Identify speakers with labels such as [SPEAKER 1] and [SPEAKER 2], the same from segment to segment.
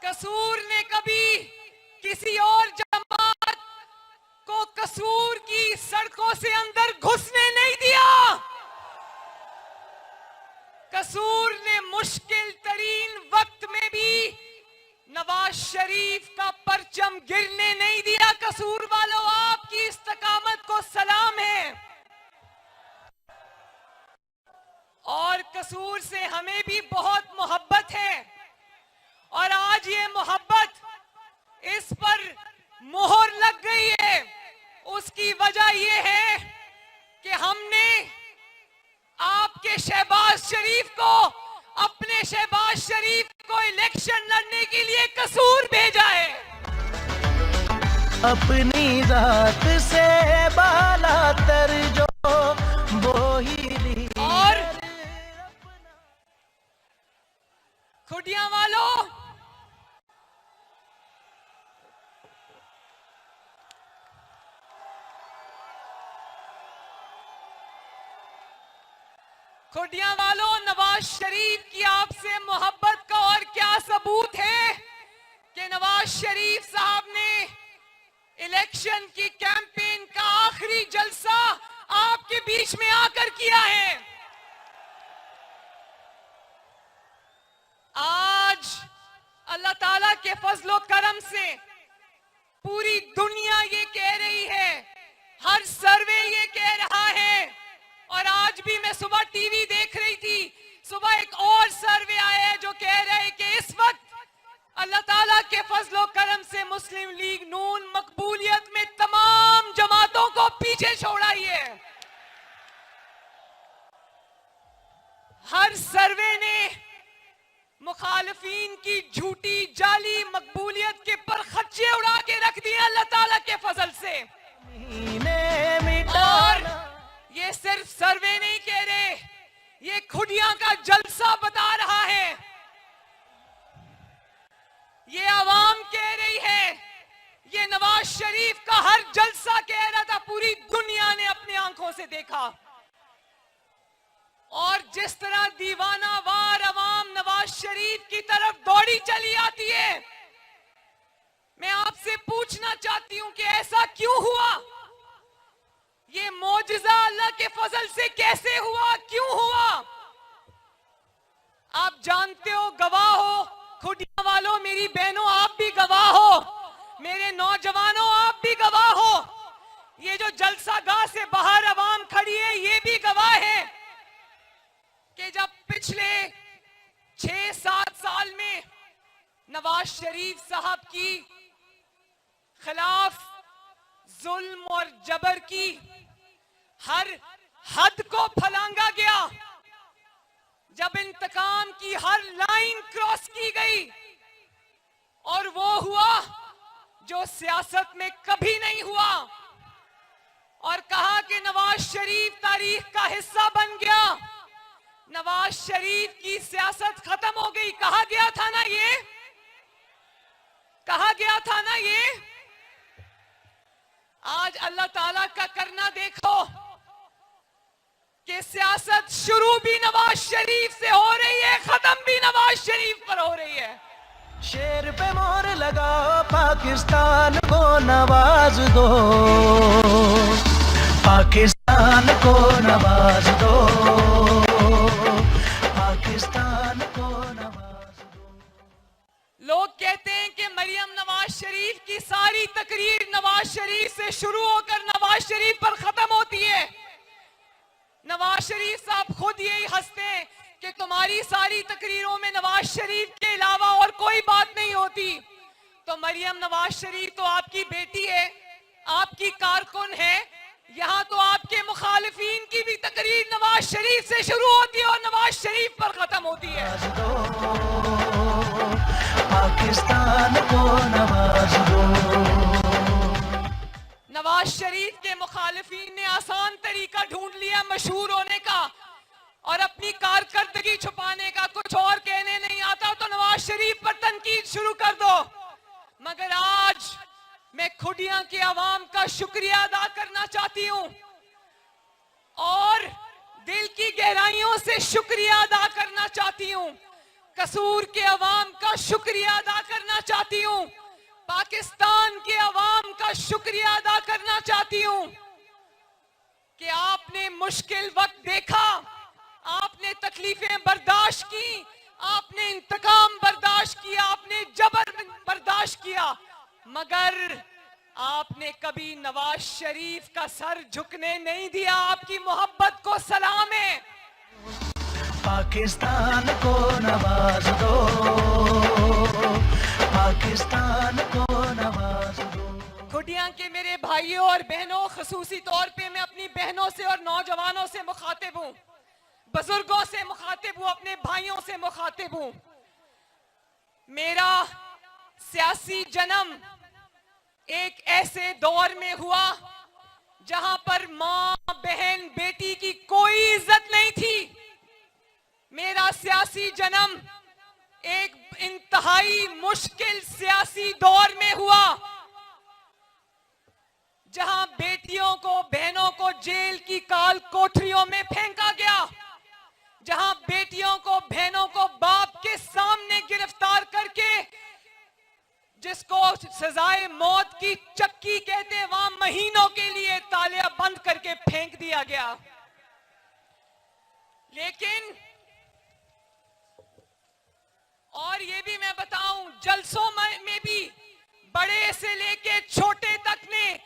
[SPEAKER 1] कसूर ने कभी किसी और जमात को कसूर की सड़कों से अंदर घुसने नहीं दिया। कसूर ने मुश्किल तरीन वक्त में भी नवाज शरीफ का परचम गिरने नहीं दिया। कसूर वालों, आपकी इस्तकामत को सलाम है। और कसूर से हमें भी बहुत मोहब्बत है और आज ये मोहब्बत इस पर मोहर लग गई है। उसकी वजह ये है कि हमने आपके शहबाज शरीफ को, अपने शहबाज शरीफ को इलेक्शन लड़ने के लिए कसूर भेजा है।
[SPEAKER 2] अपनी जात से बाला तर जो वो ही
[SPEAKER 1] और खुडिया वालों, खुडिया वालों, नवाज शरीफ की आपसे मोहब्बत का और क्या सबूत है कि नवाज शरीफ साहब ने इलेक्शन की कैंपेन का आखिरी जलसा आपके बीच में आकर किया है। आज अल्लाह ताला के फजलो करम से पूरी दुनिया ये कह रही है, हर सर्वे ये कह रहा है, और आज भी मैं सुबह टीवी देख रही थी, सुबह एक और सर्वे आया है जो कह रहे हैं कि इस वक्त अल्लाह ताला के फजलो करम से मुस्लिम लीग नून मकबूलियत में तमाम जमातों को पीछे छोड़ आई है। हर सर्वे ने मुखालिफिन की झूठी जाली मकबूलियत के पर खच्चे उड़ा के रख दिए अल्लाह ताला के फजल से। और ये सिर्फ सर्वे नहीं कह रहे, ये खुडिया का जलसा बता रहा है, ये आवाम कह रही है, ये नवाज शरीफ का हर जलसा कह रहा था, पूरी दुनिया ने अपनी आंखों से देखा। और जिस तरह दीवाना वार अवाम नवाज शरीफ की तरफ दौड़ी चली आती है, मैं आपसे पूछना चाहती हूं कि ऐसा क्यों हुआ? ये मौजज़ा अल्लाह के फजल से कैसे हुआ, क्यों हुआ? आप जानते हो, गवाह हो, खुडिया वालों, मेरी बहनों, आप भी गवाह हो, मेरे नौजवानों आप भी गवाह हो, ये जो जलसा गाह से बाहर अवाम खड़ी है ये भी गवाह है कि जब पिछले 6-7 साल में नवाज शरीफ साहब की खिलाफ जुल्म और जबर की हर हद को फलांगा गया, जब इंतकाम की हर लाइन क्रॉस की गई, और वो हुआ जो सियासत में कभी नहीं हुआ, और कहा कि नवाज शरीफ तारीख का हिस्सा बन गया, नवाज शरीफ की सियासत खत्म हो गई। कहा गया था ना ये, कहा गया था ना ये। आज अल्लाह ताला का करना देखो कि सियासत शुरू भी नवाज शरीफ से हो रही है, खत्म भी नवाज शरीफ पर हो रही है।
[SPEAKER 2] शेर पे मोहर लगाओ, पाकिस्तान को नवाज दो, पाकिस्तान को नवाज दो, पाकिस्तान को नवाज दो।
[SPEAKER 1] लोग कहते हैं कि मरियम नवाज शरीफ की सारी तकरीर नवाज शरीफ से शुरू होकर नवाज शरीफ पर खत्म होती है। नवाज शरीफ साहब खुद यही हंसते हैं कि तुम्हारी सारी तकरीरों में नवाज शरीफ के अलावा और कोई बात नहीं होती। तो मरियम नवाज शरीफ तो आपकी बेटी है, आपकी कारकुन है, यहाँ तो आपके मुखालिफिन की भी तकरीर नवाज शरीफ से शुरू होती है और नवाज शरीफ पर खत्म होती है।
[SPEAKER 2] पाकिस्तान को नवाज दो।
[SPEAKER 1] नवाज शरीफ के मुखालिफिन ने आसान तरीका ढूंढ लिया मशहूर होने का और अपनी कारकर्दगी छुपाने का। कुछ और कहने नहीं आता तो नवाज शरीफ पर तनकीद शुरू कर दो। मगर आज मैं खुडिया के अवाम का शुक्रिया अदा करना चाहती हूं और दिल की गहराइयों से शुक्रिया अदा करना चाहती हूं। कसूर के अवाम का शुक्रिया अदा करना चाहती हूं, पाकिस्तान के अवाम का शुक्रिया अदा करना चाहती हूं कि आपने मुश्किल वक्त देखा, आपने तकलीफें बर्दाश्त की, आपने इंतकाम बर्दाश्त किया, आपने जबर बर्दाश्त किया, मगर आपने कभी नवाज शरीफ का सर झुकने नहीं दिया। आपकी मोहब्बत को सलाम है।
[SPEAKER 2] पाकिस्तान को नवाज दो, पाकिस्तान को नवाज दो।
[SPEAKER 1] खुटिया के मेरे भाइयों और बहनों, खसूसी तौर पे मैं अपनी बहनों से और नौजवानों से मुखातिब हूं, बुजुर्गों से मुखातिब हूं, अपने भाइयों से मुखातिब हूं। मेरा सियासी जन्म एक ऐसे दौर में हुआ जहां पर मां, बहन, बेटी की कोई इज्जत नहीं थी। मेरा सियासी जन्म एक इंतहाई मुश्किल सियासी दौर में हुआ जहां बेटियों को, बहनों को जेल की काल कोठरियों में फेंका गया, जहां बेटियों को, बहनों को बाप के सामने गिरफ्तार करके, जिसको सजाए मौत की चक्की कहते, वहां महीनों के लिए तालियां बंद करके फेंक दिया गया। लेकिन और ये भी मैं बताऊं, जलसों में भी बड़े से लेके छोटे तक ने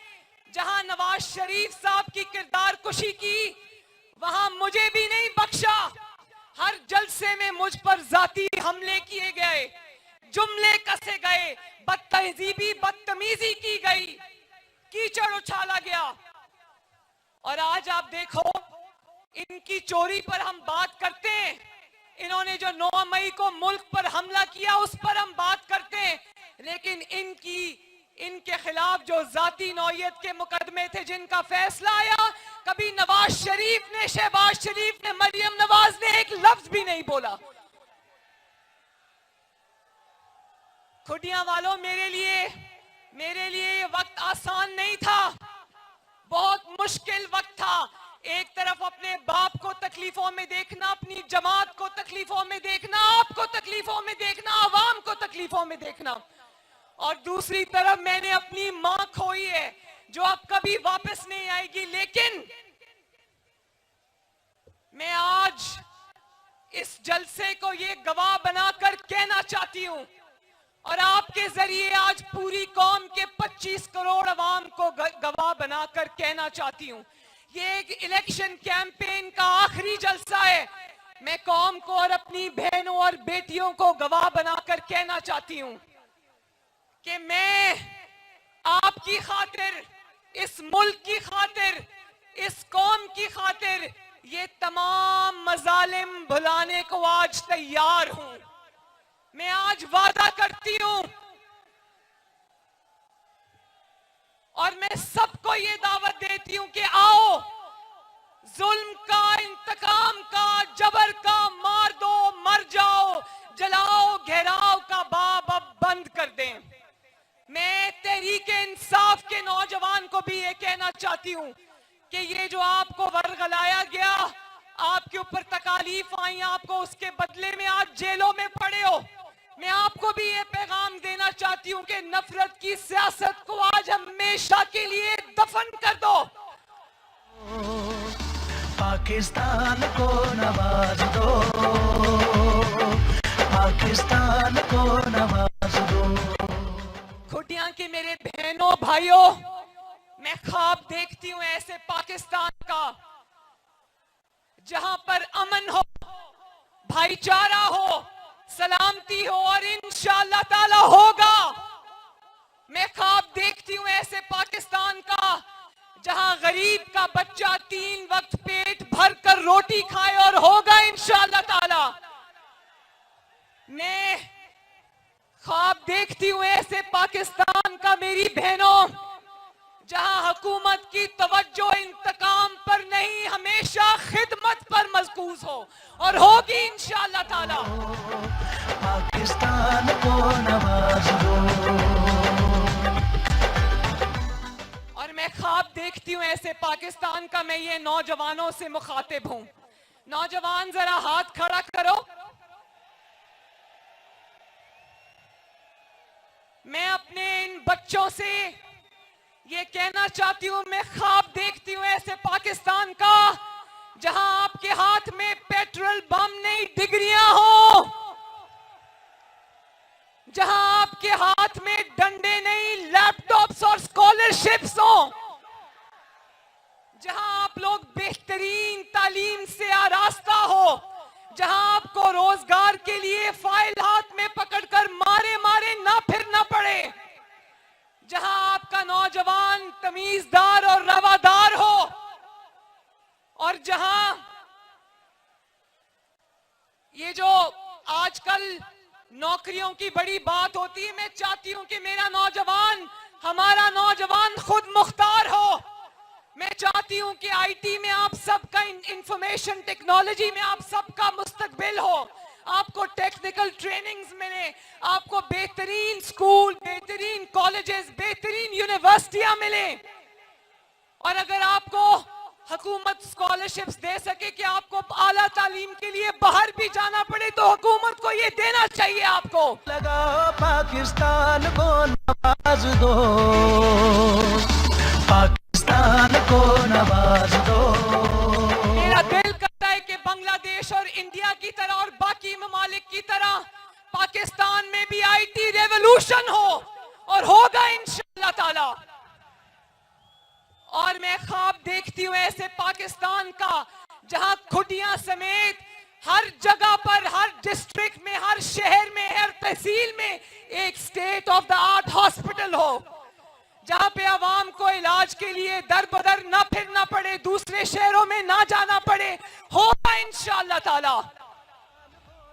[SPEAKER 1] जहां नवाज शरीफ साहब की किरदार कुशी की, वहां मुझे भी नहीं बख्शा। हर जलसे में मुझ पर जाती हमले किए गए, जुमले कसे गए, बदतमीजी की गई, कीचड़ उछाला गया। और आज आप देखो, इनकी चोरी पर हम बात करते हैं, इन्होंने जो 9 मई को मुल्क पर हमला किया उस पर हम बात करते हैं, लेकिन इनके खिलाफ जो जाती नौयत के मुकदमे थे जिनका फैसला आया, कभी नवाज शरीफ ने, शहबाज शरीफ ने, मरियम नवाज ने एक लफ्ज भी नहीं बोला। खुटिया वालों, मेरे लिए ये वक्त आसान नहीं था, बहुत मुश्किल वक्त था। एक तरफ अपने बाप को तकलीफों में देखना, अपनी जमात को तकलीफों में देखना, आपको तकलीफों में देखना, आवाम को तकलीफों में देखना, और दूसरी तरफ मैंने अपनी मां खोई है जो अब कभी वापस नहीं आएगी। लेकिन मैं आज इस जलसे को ये गवाह बनाकर कहना चाहती हूं, और आपके जरिए आज पूरी कौम के 25 करोड़ अवाम को गवाह बनाकर कहना चाहती हूं, ये एक इलेक्शन कैंपेन का आखिरी जलसा है। मैं कौम को और अपनी बहनों और बेटियों को गवाह बनाकर कहना चाहती हूं कि मैं आपकी खातिर, इस मुल्क की खातिर, इस कौम की खातिर ये तमाम मजालिम भुलाने को आज तैयार हूं। मैं आज वादा करती हूं और मैं सबको ये दावत देती हूं कि आओ, जुल्म का, इंतकाम का, जबर का मार दो, मर जाओ, जलाओ, घेराव का बाब अब बंद कर दें। मैं तहरीके इंसाफ के नौजवान को भी ये कहना चाहती हूं कि ये जो आपको वर्गलाया गया, आपके ऊपर तकालीफ आई, आपको उसके बदले में आज जेलों में पड़े हो, मैं आपको भी ये पैगाम देना चाहती हूं कि नफरत की सियासत को आज हमेशा के लिए दफन कर दो।
[SPEAKER 2] पाकिस्तान को नवाज दो, पाकिस्तान को नवाज दो।
[SPEAKER 1] खुटिया के मेरे बहनों, भाइयों, मैं ख्वाब देखती हूं ऐसे पाकिस्तान का जहां पर अमन हो, भाईचारा हो, सलामती हो, और इंशाअल्लाह ताला होगा। मैं ख्वाब देखती हूं ऐसे पाकिस्तान का जहां गरीब का बच्चा 3 वक्त पेट भर कर रोटी खाए, और होगा इंशाअल्लाह ताला। मैं ख्वाब देखती हूं ऐसे पाकिस्तान का मेरी बहनों जहां हुकूमत की तवज्जो इंतकाम पर नहीं, हमेशा खिदमत पर मजबूत हो, और होगी इंशाअल्लाह ताला।
[SPEAKER 2] पाकिस्तान को नवाज दो।
[SPEAKER 1] और मैं ख्वाब देखती हूं ऐसे पाकिस्तान का, मैं ये नौजवानों से मुखातिब हूं। नौजवान जरा हाथ खड़ा करो। मैं अपने इन बच्चों से ये कहना चाहती हूं, मैं ख्वाब देखती हूं ऐसे पाकिस्तान का जहां आपके हाथ में पेट्रोल बम नहीं डिग्रियां हो, जहां आपके हाथ में डंडे नहीं लैपटॉप्स और स्कॉलरशिप्स हो, जहां आप लोग बेहतरीन तालीम से आरास्ता हो, जहां आपको रोजगार के लिए फाइल हाथ में पकड़कर मारे मारे ना फिरना पड़े, जहां आपका नौजवान तमीजदार और रवादार हो, और जहां ये जो आजकल नौकरियों की बड़ी बात होती है, मैं चाहती हूं कि मेरा नौजवान, हमारा नौजवान खुद मुख्तार हो। मैं चाहती हूं कि आईटी में आप सबका, इंफॉर्मेशन टेक्नोलॉजी में आप सबका मुस्तकबिल हो, आपको टेक्निकल ट्रेनिंग्स मिले, आपको बेहतरीन स्कूल, बेहतरीन कॉलेजेस, बेहतरीन यूनिवर्सिटियां मिले, और अगर आपको हुकूमत स्कॉलरशिप्स दे सके कि आपको आला तालीम के लिए बाहर भी जाना पड़े, तो हुकूमत को ये देना चाहिए आपको।
[SPEAKER 2] लगाओ पाकिस्तान को नवाज दो, पाकिस्तान को नवाज दो।
[SPEAKER 1] मेरा दिल करता है कि बांग्लादेश और इंडिया की तरह और बाकी ममालिक की तरह पाकिस्तान में भी आईटी रेवोल्यूशन हो, और होगा इंशाअल्लाह ताला। और मैं ख्वाब देखती हूं ऐसे पाकिस्तान का जहां खुटियां समेत हर जगह पर, हर डिस्ट्रिक्ट में, हर शहर में, हर तहसील में एक state of the art hospital हो, जहां पे आवाम को इलाज के लिए दर बदर ना फिरना पड़े, दूसरे शहरों में ना जाना पड़े, होगा इंशाअल्लाह ताला।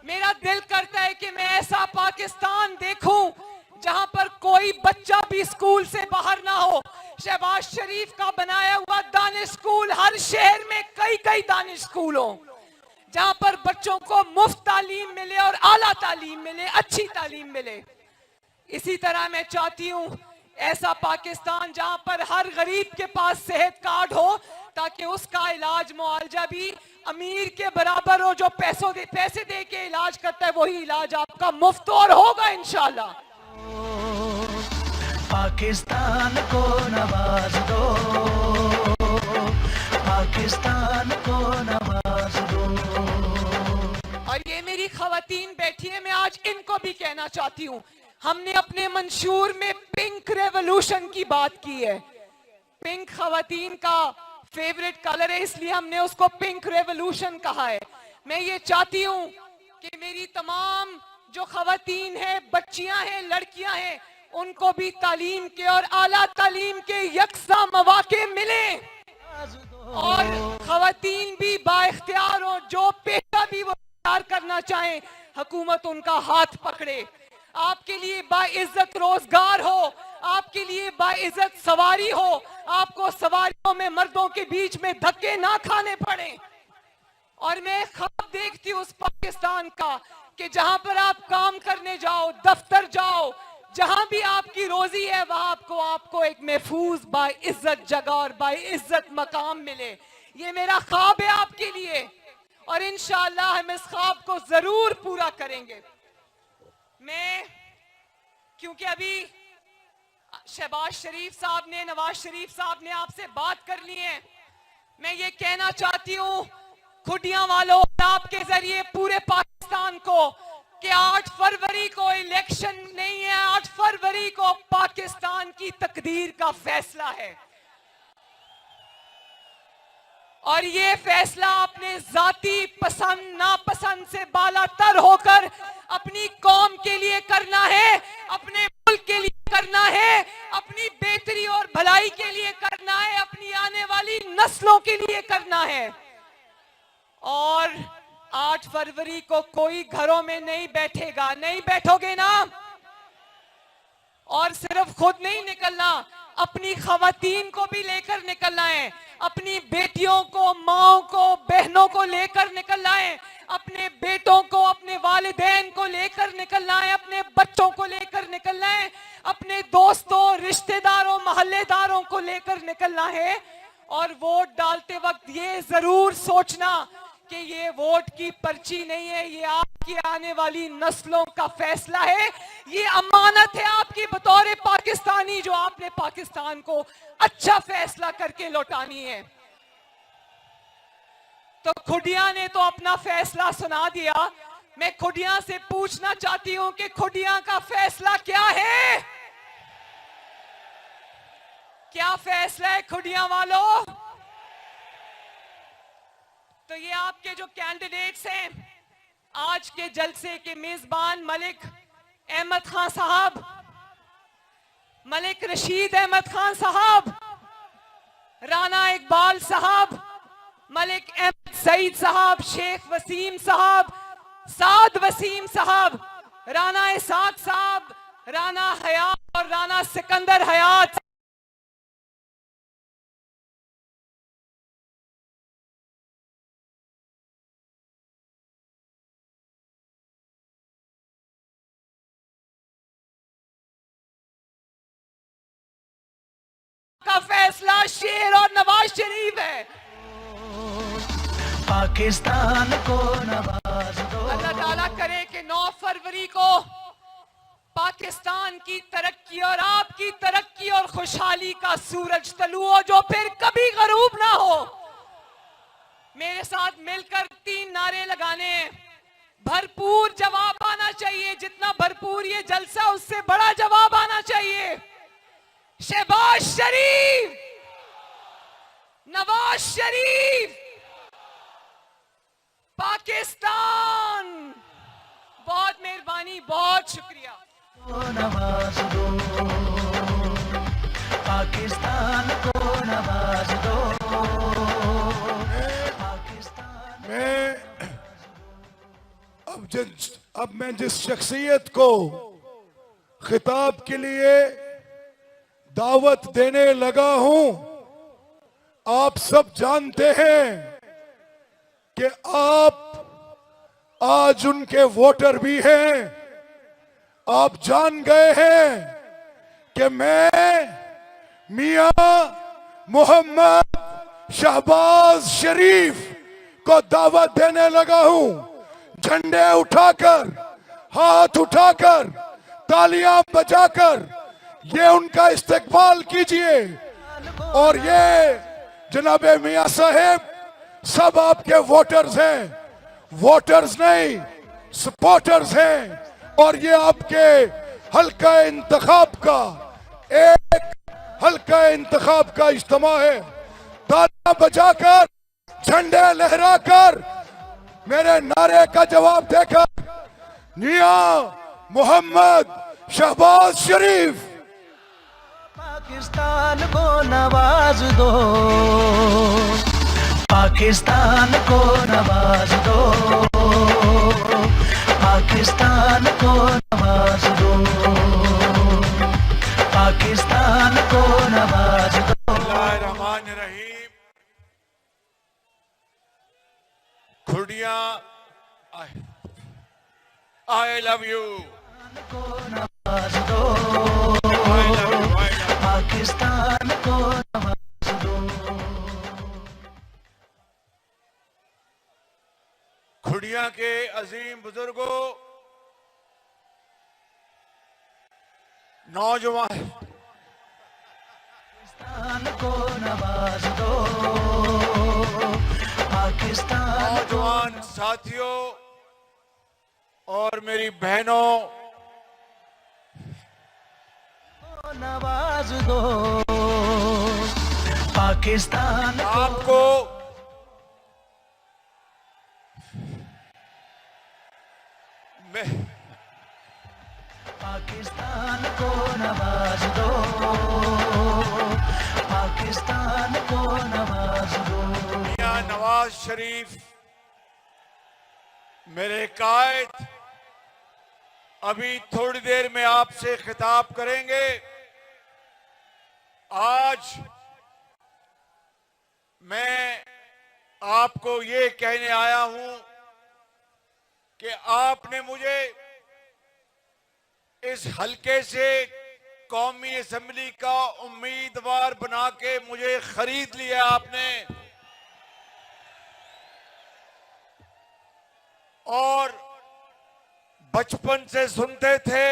[SPEAKER 1] मेरा दिल करता है कि मैं ऐसा पाकिस्तान देखूं जहां पर कोई बच्चा भी स्कूल से बाहर ना हो। शहबाज शरीफ का बनाया हुआ दानिश स्कूल, हर शहर में कई कई दानिश स्कूल हो, जहां पर बच्चों को मुफ्त तालीम मिले और आला तालीम मिले, अच्छी तालीम मिले। इसी तरह मैं चाहती हूं ऐसा पाकिस्तान जहां पर हर गरीब के पास सेहत कार्ड हो, ताकि उसका इलाज मुआवजा भी अमीर के बराबर हो। जो पैसे दे के इलाज करता है वही इलाज आपका मुफ्त और होगा इंशाअल्लाह।
[SPEAKER 2] पाकिस्तान को नवाज दो, पाकिस्तान को नवाज दो।
[SPEAKER 1] और ये मेरी खवातीन बैठी है, मैं आज इनको भी कहना चाहती हूँ, हमने अपने मंशूर में पिंक रेवोल्यूशन की बात की है। पिंक खवातीन का फेवरेट कलर है, इसलिए हमने उसको पिंक रेवोल्यूशन कहा है। मैं ये चाहती हूँ कि मेरी तमाम जो खवातीन है, बच्चियां हैं, लड़कियां हैं, उनको भी तालीम के और आला तालीम के यकसा मौके मिले, और खवातीन भी बाइख्तियार हो, जो पेशा भी वो इख्तियार करना चाहें, हुकूमत उनका हाथ पकड़े, आपके लिए बाइज्जत रोजगार हो, आपके लिए बाइज्जत सवारी हो, आपको सवारियों में मर्दों के बीच में धक्के ना खाने पड़े। और मैं ख्वाब देखती हूँ उस पाकिस्तान का कि जहां पर आप काम करने जाओ, दफ्तर जाओ, जहां भी आपकी रोजी है, वहां आपको एक महफूज बाइज्जत जगह और बाइज्जत मकाम मिले। ये मेरा ख्वाब है आपके लिए, और इंशाअल्लाह हम इस ख्वाब को जरूर पूरा करेंगे। मैं, क्योंकि अभी शहबाज शरीफ साहब ने, नवाज शरीफ साहब ने आपसे बात कर ली है, मैं ये कहना चाहती हूँ खुटियां वालों, आपके जरिए पूरे पाकिस्तान को, कि 8 फरवरी को इलेक्शन नहीं है, 8 फरवरी को पाकिस्तान की तकदीर का फैसला है, और ये फैसला अपने जाती पसंद नापसंद से बालातर होकर अपनी कौम के लिए करना है, अपने मुल्क के लिए करना है, अपनी बेहतरी और भलाई के लिए करना है, अपनी आने वाली नस्लों के लिए करना है। और 8 फरवरी को कोई घरों में नहीं बैठेगा, नहीं बैठोगे ना? और सिर्फ खुद नहीं निकलना, अपनी खवातीन को भी लेकर निकलना है, अपनी बेटियों को, माओं को, बहनों को लेकर निकलना है, अपने बेटों को, अपने वालिदैन को लेकर निकलना है, अपने बच्चों को लेकर निकलना है, अपने दोस्तों, रिश्तेदारों, मोहल्लेदारों को लेकर निकलना है। और वोट डालते वक्त ये जरूर सोचना कि ये वोट की पर्ची नहीं है, ये आपकी आने वाली नस्लों का फैसला है, ये अमानत है आपकी बतौर जो आपने पाकिस्तान को अच्छा फैसला करके लौटानी है। तो खुडिया ने तो अपना फैसला सुना दिया। मैं खुडिया से पूछना चाहती हूं कि खुडिया का फैसला क्या है? क्या फैसला है खुडिया वालों? तो ये आपके जो कैंडिडेट्स हैं, आज के जलसे के मेजबान मलिक अहमद खान साहब, मलिक रशीद अहमद खान साहब, राना इकबाल साहब, मलिक अहमद सईद साहब, शेख वसीम साहब, साद वसीम साहब, राना इसाक साहब, राना हयात और राना सिकंदर हयात का फैसला शेर और नवाज शरीफ है।
[SPEAKER 2] पाकिस्तान को नवाज दो।
[SPEAKER 1] अल्लाह ताला करे कि 9 फरवरी को पाकिस्तान की तरक्की और आपकी तरक्की और खुशहाली का सूरज तलू हो, जो फिर कभी गरूब ना हो। मेरे साथ मिलकर 3 नारे लगाने हैं। भरपूर जवाब आना चाहिए, जितना भरपूर ये जलसा उससे बड़ा जवाब आना चाहिए। शहबाज शरीफ, नवाज शरीफ, पाकिस्तान। बहुत मेहरबानी, बहुत शुक्रिया।
[SPEAKER 2] नवाज दो, पाकिस्तान को नवाज दो, पाकिस्तान।
[SPEAKER 3] अब मैं जिस शख्सियत को खिताब के लिए दावत देने लगा हूं, आप सब जानते हैं कि आप आज उनके वोटर भी हैं। आप जान गए हैं कि मैं मियां मोहम्मद शहबाज शरीफ को दावत देने लगा हूं। झंडे उठाकर, हाथ उठाकर, तालियां बजाकर ये उनका इस्तकबाल कीजिए। और ये जनाबे मियां साहेब सब आपके वोटर्स हैं, वोटर्स नहीं सपोर्टर्स हैं। और ये आपके हल्का इंतखाब का एक हल्का इंतखाब का इज्तिमा है। तालियां बजाकर, झंडे लहराकर, मेरे नारे का जवाब देकर मियां मोहम्मद शहबाज शरीफ
[SPEAKER 2] पाकिस्तान को नवाज दो, पाकिस्तान को नवाज दो, पाकिस्तान को नवाज दो, पाकिस्तान को नवाज दो।
[SPEAKER 4] बिस्मिल्लाहिर्रहमानिर्रहीम। खुडिया, आई लव यू।
[SPEAKER 2] को नवाज दो, पाकिस्तान को नवाज दो।
[SPEAKER 4] खुडिया के अजीम बुजुर्गों, नौजवान,
[SPEAKER 2] पाकिस्तान को नवाज दो, पाकिस्तान
[SPEAKER 4] नौजवान साथियों और मेरी बहनों,
[SPEAKER 2] को नवाज दो, पाकिस्तान
[SPEAKER 4] आपको मैं
[SPEAKER 2] पाकिस्तान को नवाज दो, पाकिस्तान को नवाज दो।
[SPEAKER 4] मियां नवाज शरीफ मेरे कायद अभी थोड़ी देर में आपसे खिताब करेंगे। आज मैं आपको ये कहने आया हूं कि आपने मुझे इस हलके से कौमी असेंबली का उम्मीदवार बना के मुझे खरीद लिया आपने, और बचपन से सुनते थे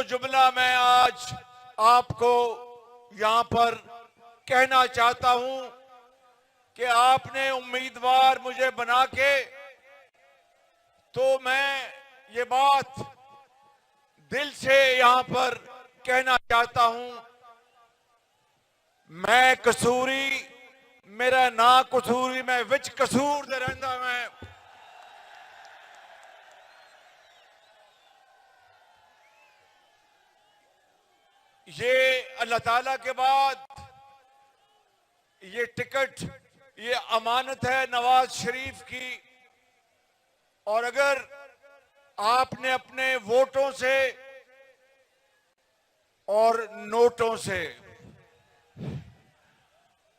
[SPEAKER 4] जो जुमला मैं आज आपको यहां पर कहना चाहता हूं कि आपने उम्मीदवार मुझे बना के, तो मैं ये बात दिल से यहां पर कहना चाहता हूं, मैं कसूरी, मेरा ना कसूरी, मैं विच कसूर दे रहिंदा मैं। ये अल्लाह ताला के बाद ये टिकट, ये अमानत है नवाज शरीफ की, और अगर आपने अपने वोटों से और नोटों से,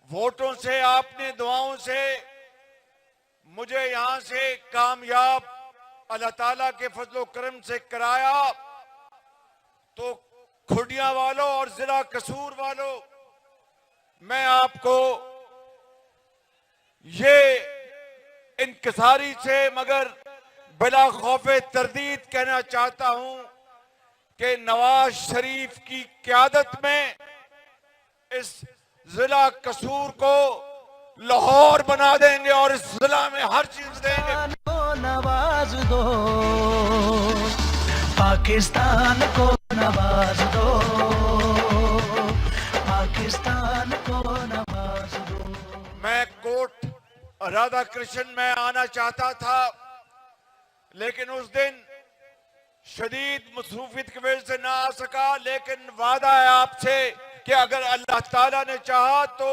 [SPEAKER 4] वोटों से, आपने दुआओं से मुझे यहां से कामयाब अल्लाह ताला के फजलो करम से कराया, तो खुडिया वालों और जिला कसूर वालों, मैं आपको ये इनकिसारी से मगर बिला खौफे तरदीद कहना चाहता हूं कि नवाज शरीफ की क़यादत में इस जिला कसूर को लाहौर बना देंगे और इस जिला में हर चीज देंगे।
[SPEAKER 2] नवाज दो पाकिस्तान को, नवाज दो पाकिस्तान को, नवाज दो।
[SPEAKER 4] मैं कोट राधा कृष्ण में आना चाहता था, लेकिन उस दिन शदीद मसरूफियत की वजह से ना आ सका, लेकिन वादा है आपसे कि अगर अल्लाह ताला ने चाहा तो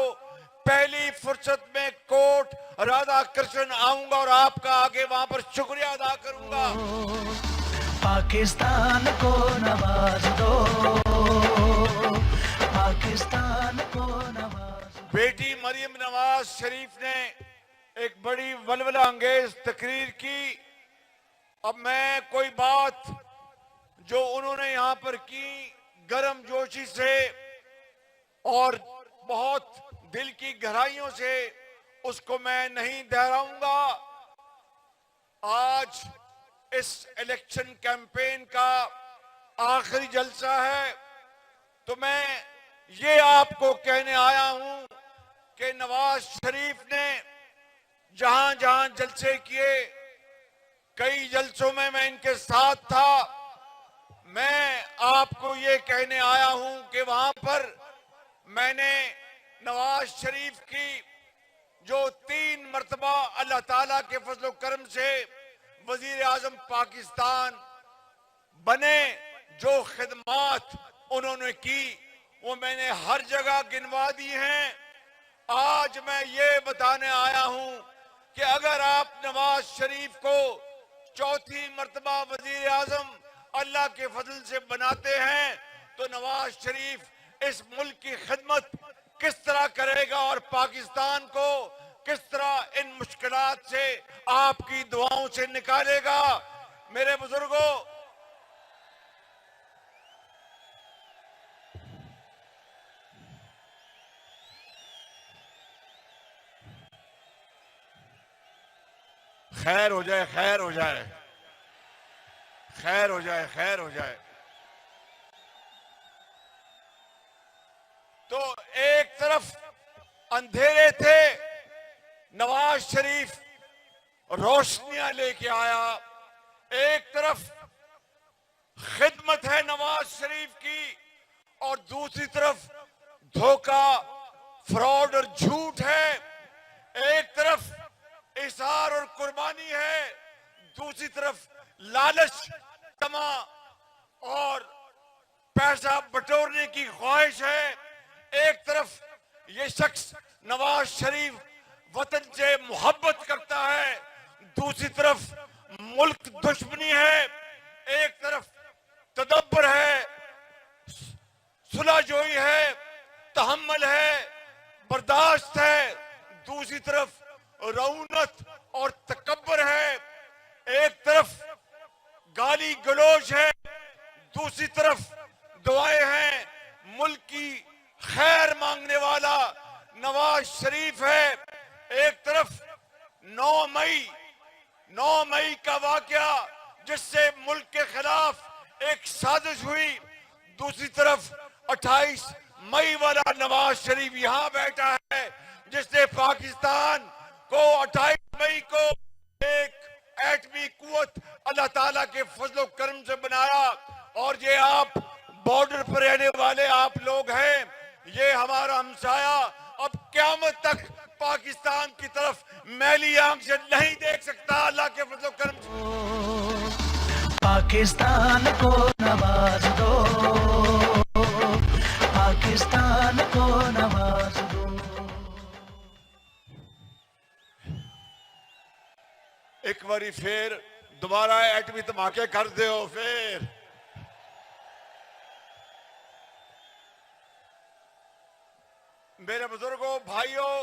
[SPEAKER 4] पहली फुर्सत में कोट राधा कृष्ण आऊंगा और आपका आगे वहां पर शुक्रिया अदा करूंगा।
[SPEAKER 2] पाकिस्तान को नवाज दो, पाकिस्तान को नवाज दो।
[SPEAKER 4] बेटी मरियम नवाज शरीफ ने एक बड़ी वलवला अंगेज तकरीर की। अब मैं कोई बात जो उन्होंने यहां पर की गर्म जोशी से और बहुत दिल की गहराइयों से, उसको मैं नहीं दोहराऊंगा। आज इस इलेक्शन कैंपेन का आखिरी जलसा है, तो मैं ये आपको कहने आया हूं कि नवाज शरीफ ने जहां जहां जलसे किए, कई जलसों में मैं इनके साथ था, मैं आपको ये कहने आया हूं कि वहां पर मैंने नवाज शरीफ की जो 3 मर्तबा अल्लाह ताला के फजलो करम से वजीर आजम पाकिस्तान बने, जो खिदमात उन्होंने की वो मैंने हर जगह गिनवा दी हैं। आज मैं ये बताने आया हूं कि अगर आप नवाज शरीफ को चौथी मर्तबा वजीर आजम अल्लाह के फजल से बनाते हैं, तो नवाज शरीफ इस मुल्क की खिदमत किस तरह करेगा और पाकिस्तान को किस तरह इन मुश्किलात से आपकी दुआओं से निकालेगा। मेरे बुजुर्गों, खैर हो जाए, खैर हो जाए, खैर हो जाए, खैर हो जाए। तो एक तरफ अंधेरे थे, नवाज शरीफ रोशनियां लेके आया, एक तरफ खिदमत है नवाज शरीफ की और दूसरी तरफ धोखा, फ्रॉड और झूठ है। एक तरफ इसार और कुर्बानी है, दूसरी तरफ लालच, तमा और पैसा बटोरने की ख्वाहिश है। एक तरफ ये शख्स नवाज शरीफ वतन से मोहब्बत करता है, दूसरी तरफ मुल्क दुश्मनी है। एक तरफ तदब्बर है, सुलहजोई है, तहम्मुल है, बर्दाश्त है, दूसरी तरफ रऊनत और तकब्बर है। एक तरफ गाली गलौज है, दूसरी तरफ दुआएं हैं। मुल्क की खैर मांगने वाला नवाज शरीफ है। एक तरफ 9 मई का वाकया, जिससे मुल्क के खिलाफ एक साजिश हुई दूसरी तरफ 28 मई वाला नवाज शरीफ यहां बैठा है, जिसने पाकिस्तान को 28 मई को एक एटमी कुव्वत अल्लाह ताला के फजलो करम से बनाया। और ये आप बॉर्डर पर रहने वाले आप लोग हैं, ये हमारा हमसाया अब क़यामत तक पाकिस्तान की तरफ मैली आंख से नहीं देख सकता अल्लाह के फजलो करम से।
[SPEAKER 2] पाकिस्तान को नवाज दो, पाकिस्तान को नवाज दो।
[SPEAKER 4] एक बारी फिर दोबारा एटमी धमाके कर दो फिर। मेरे बुजुर्गों, भाइयों,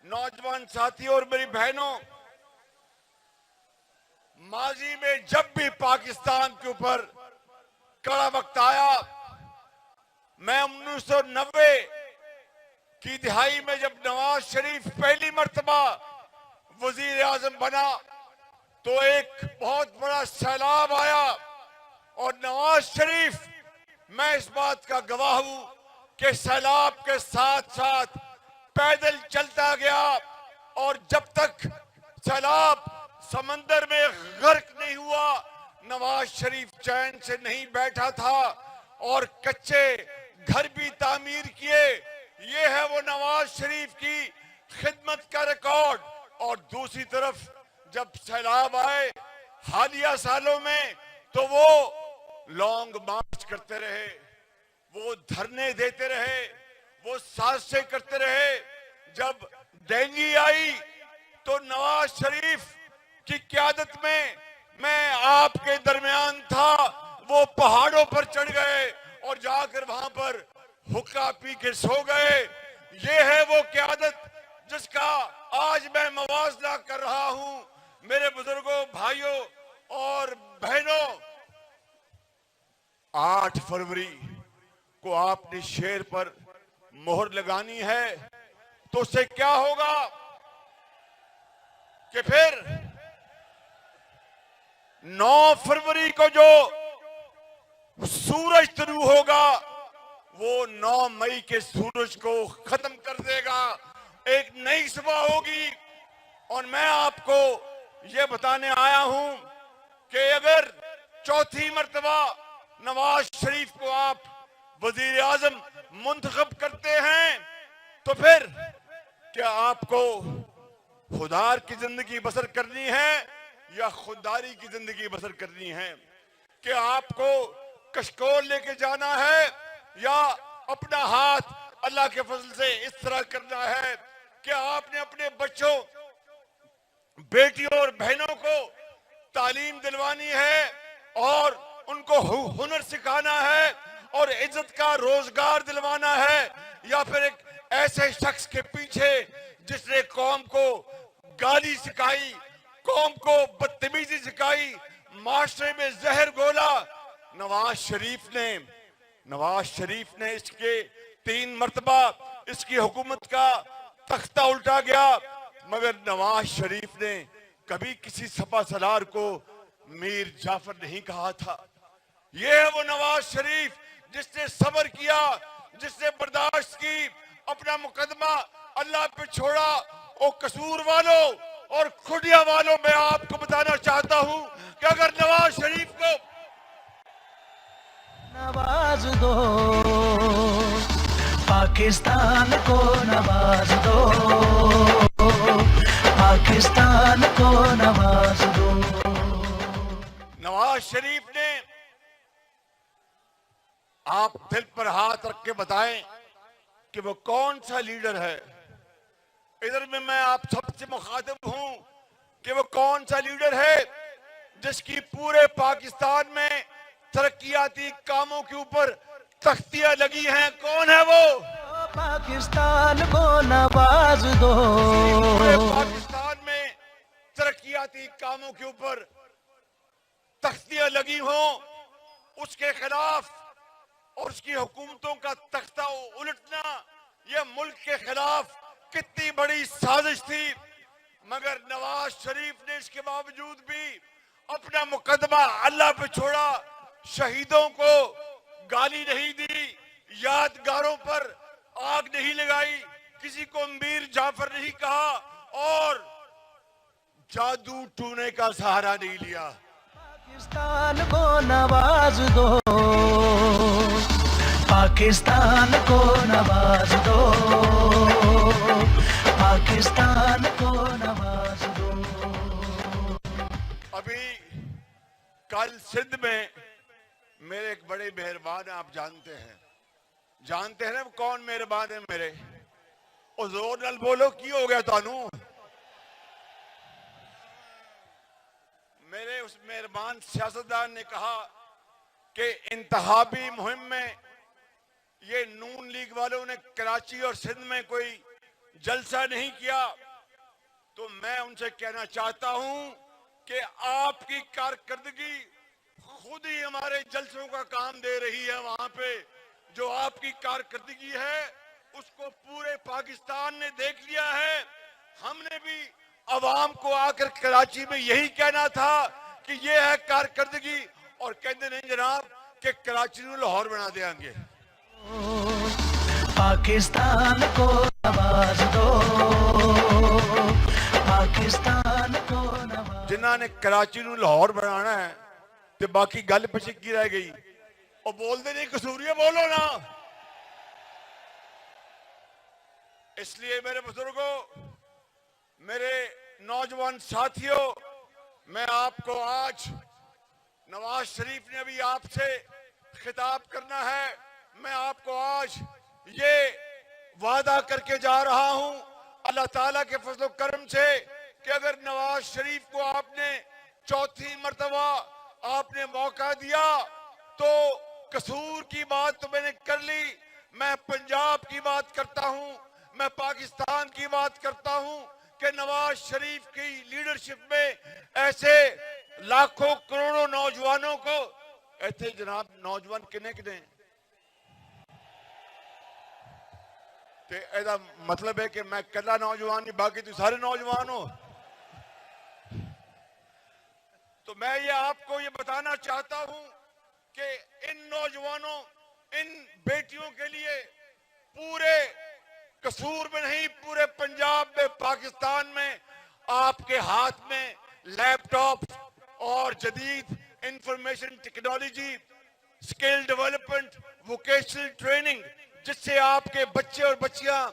[SPEAKER 4] नौजवान साथियों और मेरी बहनों, माजी में जब भी पाकिस्तान के ऊपर कड़ा वक्त आया, मैं 1990 की दिहाई में जब नवाज शरीफ पहली मर्तबा वजीर आजम बना तो एक बहुत बड़ा सैलाब आया। और नवाज शरीफ, मैं इस बात का गवाह हूं कि सैलाब के साथ साथ पैदल चलता गया और जब तक सैलाब समंदर में गर्क नहीं हुआ, नवाज शरीफ चैन से नहीं बैठा था और कच्चे घर भी तामीर किए। ये है वो नवाज शरीफ की खिदमत का रिकॉर्ड। और दूसरी तरफ जब सैलाब आए हालिया सालों में, तो वो लॉन्ग मार्च करते रहे, वो धरने देते रहे, वो साजिशें करते रहे। जब डेंगी आई तो नवाज शरीफ की क़यादत में मैं आपके दरमियान था, वो पहाड़ों पर चढ़ गए और जाकर वहां पर हुक्का पी के सो गए। ये है वो क़यादत जिसका आज मैं मवाजना कर रहा हूं। मेरे बुजुर्गों, भाइयों और बहनों, 8 फरवरी को आपने शेर पर मोहर लगानी है तो उससे क्या होगा कि फिर 9 फरवरी को जो सूरज शुरू होगा वो 9 मई के सूरज को खत्म कर देगा। एक नई सुबह होगी। और मैं आपको ये बताने आया हूं कि अगर चौथी मर्तबा नवाज शरीफ को आप वजीर आजम मुंतखब करते हैं तो फिर क्या आपको खुदार की जिंदगी बसर करनी है या खुददारी की जिंदगी बसर करनी है? क्या आपको कशकोल लेके जाना है या अपना हाथ अल्लाह के फजल से इस तरह करना है? क्या आपने अपने बच्चों, बेटियों और बहनों को तालीम दिलवानी है और उनको हुनर सिखाना है और इज्जत का रोजगार दिलवाना है, या फिर एक ऐसे शख्स के पीछे जिसने कौम को गाली सिखाई, कौम को बदतमीजी सिखाई, माशरे में जहर घोला? नवाज शरीफ ने इसके 3 मर्तबा इसकी हुकूमत का तख्ता उल्टा गया, मगर नवाज शरीफ ने कभी किसी सपा सलार को मीर जाफर नहीं कहा था। ये है वो नवाज शरीफ जिसने सब्र किया, जिसने बर्दाश्त की, अपना मुकदमा अल्लाह पे छोड़ा। और कसूर वालों और खुदिया वालों, मैं आपको बताना चाहता हूं कि अगर नवाज शरीफ को
[SPEAKER 2] नवाज दो, पाकिस्तान को नवाज दो, पाकिस्तान को नवाज दो।
[SPEAKER 4] नवाज शरीफ ने, आप दिल पर हाथ रख के बताएं कि वो कौन सा लीडर है। इधर में मैं आप सबसे मुखातिब हूं कि वो कौन सा लीडर है जिसकी पूरे पाकिस्तान में तरक्याती कामों के ऊपर तख्तियां लगी हैं। कौन है वो?
[SPEAKER 2] पाकिस्तान को नवाज दो।
[SPEAKER 4] पूरे पाकिस्तान में तरक्याती कामों के ऊपर तख्तियां लगी हों, उसके खिलाफ और उसकी हुकूमतों का तख्ता उलटना, यह मुल्क के खिलाफ कितनी बड़ी साजिश थी। मगर नवाज शरीफ ने इसके बावजूद भी अपना मुकदमा अल्लाह पे छोड़ा। शहीदों को गाली नहीं दी, यादगारों पर आग नहीं लगाई, किसी को मीर जाफर नहीं कहा और जादू टूने का सहारा नहीं लिया।
[SPEAKER 2] पाकिस्तान को नवाज दो, पाकिस्तान को नवाज दो, पाकिस्तान को नवाज दो।
[SPEAKER 4] अभी कल सिंध में मेरे एक बड़े मेहरबान, आप जानते हैं ना कौन मेहरबान है मेरे? और जोर नाल बोलो की हो गया तानू? मेरे उस मेहरबान सियासतदान ने कहा कि इंतहाबी मुहिम में ये नून लीग वालों ने कराची और सिंध में कोई जलसा नहीं किया। तो मैं उनसे कहना चाहता हूं कि आपकी कारकर्दगी खुद ही हमारे जलसों का काम दे रही है। वहां पे जो आपकी कारकर्दगी है उसको पूरे पाकिस्तान ने देख लिया है। हमने भी अवाम को आकर कराची में यही कहना था कि ये है कारकर्दगी, और कहते नहीं जनाब कि कराची को लाहौर बना देंगे।
[SPEAKER 2] पाकिस्तान को नवाज दो, पाकिस्तान को नवाज।
[SPEAKER 4] जिन्हों ने कराची को लाहौर बनाना है तो बाकी गल पिछे की रह गई? और बोलते नहीं कसूरिया बोलो ना। इसलिए मेरे बुजुर्गों, मेरे नौजवान साथियों, मैं आपको आज, नवाज शरीफ ने अभी आपसे खिताब करना है, मैं आपको आज ये वादा करके जा रहा हूं अल्लाह ताला के फजल करम से कि अगर नवाज शरीफ को आपने चौथी मर्तबा आपने मौका दिया तो कसूर की बात तो मैंने कर ली, मैं पंजाब की बात करता हूं, मैं पाकिस्तान की बात करता हूं कि नवाज शरीफ की लीडरशिप में ऐसे लाखों करोड़ों नौजवानों को, ऐसे जनाब नौजवान किने किने ते एदा मतलब है कि मैं कला नौजवान नहीं, बाकी तो सारे नौजवान हो। तो मैं ये आपको ये बताना चाहता हूं कि इन नौजवानों, इन बेटियों के लिए पूरे कसूर में नहीं, पूरे पंजाब में, पाकिस्तान में आपके हाथ में लैपटॉप और जदीद information technology, skill development, vocational training, जिससे आपके बच्चे और बच्चियां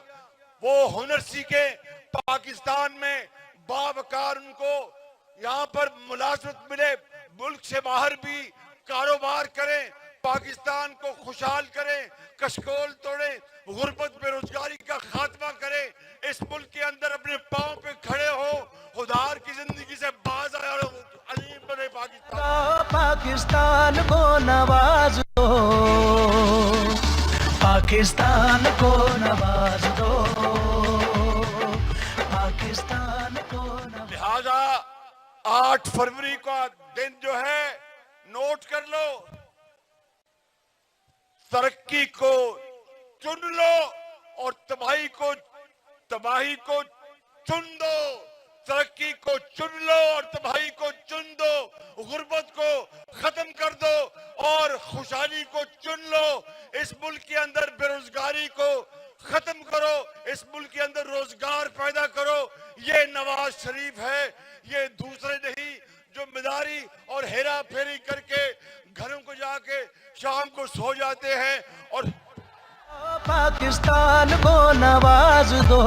[SPEAKER 4] वो हुनर सीखे, पाकिस्तान में बावकार उनको यहाँ पर मुलाजमत मिले, मुल्क से बाहर भी कारोबार करें, पाकिस्तान को खुशहाल करें, कशकोल तोड़ें, गुर्बत बेरोजगारी का खात्मा करें, इस मुल्क के अंदर अपने पांव पे खड़े हो, खुदार की जिंदगी से बाज आए और अलीम बने पाकिस्तान।
[SPEAKER 2] पाकिस्तान को नवाज दो, पाकिस्तान को नवाज दो, पाकिस्तान को नवाज।
[SPEAKER 4] लिहाजा 8 फरवरी का दिन जो है नोट कर लो, तरक्की को चुन लो और तबाही को चुन दो, तरक्की को चुन लो और तबाही को चुन दो, गुर्बत को खत्म कर दो और खुशहाली को चुन लो, इस मुल्क के अंदर बेरोजगारी को खत्म करो, इस मुल्क के अंदर रोजगार पैदा करो। ये नवाज शरीफ है, ये दूसरे नहीं जो मिदारी और हेरा फेरी करके घरों को जाके शाम को सो जाते हैं। और
[SPEAKER 2] पाकिस्तान को नवाज दो,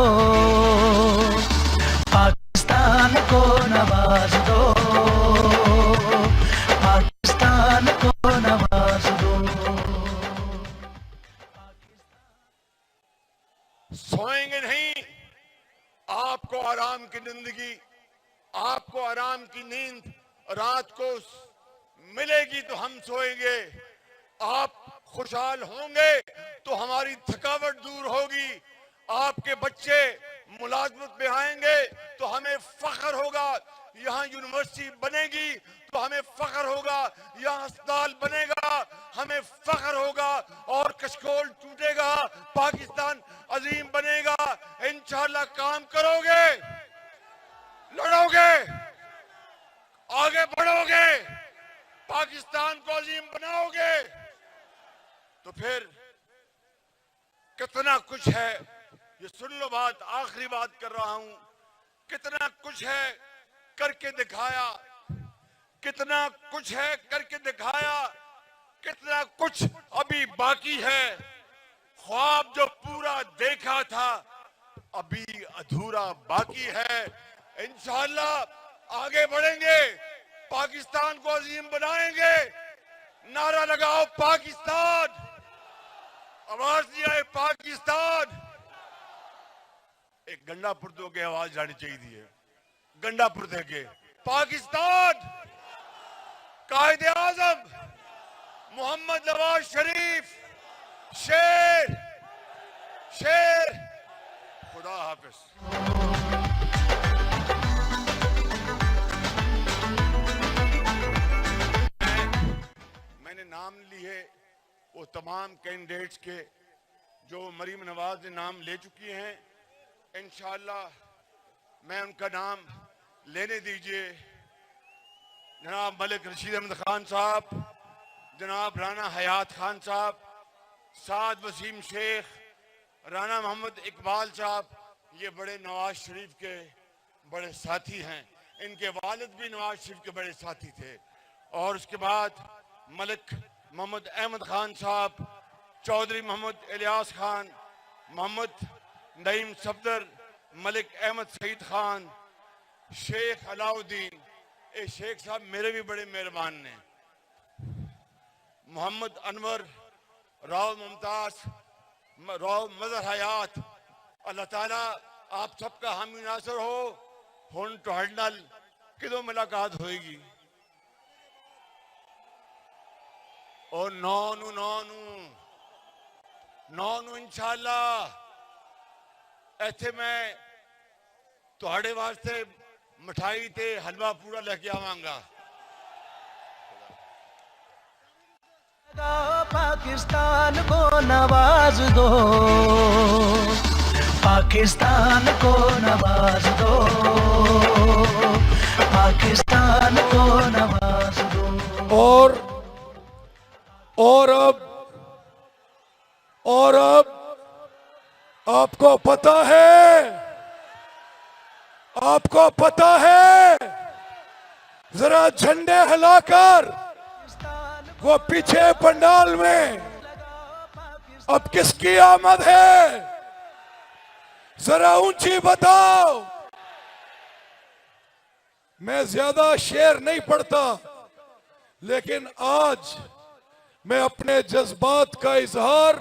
[SPEAKER 2] पाकिस्तान को नवाज दो, पाकिस्तान को नवाज दो।
[SPEAKER 4] सोएंगे नहीं, आपको आराम की जिंदगी, आपको आराम की नींद रात को मिलेगी तो हम सोएंगे। आप खुशहाल होंगे तो हमारी थकावट दूर होगी, आपके बच्चे मुलाजमत में आएंगे तो हमें फख्र होगा, यहाँ यूनिवर्सिटी बनेगी तो हमें फख्र होगा, यहाँ अस्पताल बनेगा हमें फख्र होगा, और कशकोल टूटेगा, पाकिस्तान अजीम बनेगा। इंशाअल्लाह काम करोगे, लड़ोगे, आगे बढ़ोगे, पाकिस्तान को अजीम बनाओगे। तो फिर कितना कुछ है, ये सुन लो बात, आखिरी बात कर रहा हूं, कितना कुछ है करके दिखाया, कितना कुछ है करके दिखाया, कितना कुछ अभी बाकी है। ख्वाब जो पूरा देखा था अभी अधूरा बाकी है। इंशाअल्लाह आगे बढ़ेंगे, पाकिस्तान को अजीम बनाएंगे। नारा लगाओ पाकिस्तान, आवाज दिया है पाकिस्तान। एक गंडापुर दो के आवाज जानी चाहिए थी, गंडापुर दे के पाकिस्तान, कायदे आजम मोहम्मद नवाज शरीफ, शेर शेर। खुदा हाफिज। मैंने नाम लिए वो तमाम कैंडिडेट्स के जो मरीम नवाज ने नाम ले चुकी हैं। इंशाअल्लाह मैं उनका नाम लेने दीजिए। जनाब मलिक रशीद अहमद खान साहब, जनाब राना हयात खान साहब, साद वसीम शेख, राना मोहम्मद इकबाल साहब, ये बड़े नवाज शरीफ के बड़े साथी हैं। इनके वालिद भी नवाज शरीफ के बड़े साथी थे। और उसके बाद मलिक मोहम्मद अहमद खान साहब, चौधरी मोहम्मद इलियास खान, मोहम्मद नईम सफदर, मलिक अहमद सईद खान, शेख अलाउद्दीन। ये शेख साहब मेरे भी बड़े मेहरबान ने। मोहम्मद अनवर, राव मुमताज, राव मजहर हयात। अल्लाह ताला आप सबका हामी नासर हो। हुन तुहाडे नाल किदों मुलाकात होएगी? और नौ इंशाअल्लाह ऐसे मैं तुहाडे वास्ते मिठाई ते हलवा पूरा लेके आवांगा।
[SPEAKER 2] पाकिस्तान को नवाज दो, पाकिस्तान को नवाज दो, पाकिस्तान को नवाज दो।
[SPEAKER 3] और अब आपको पता है, जरा झंडे हिलाकर वो पीछे पंडाल में अब किसकी आमद है, जरा ऊंची बताओ। मैं ज्यादा शेर नहीं पढ़ता, लेकिन आज मैं अपने जज्बात का इजहार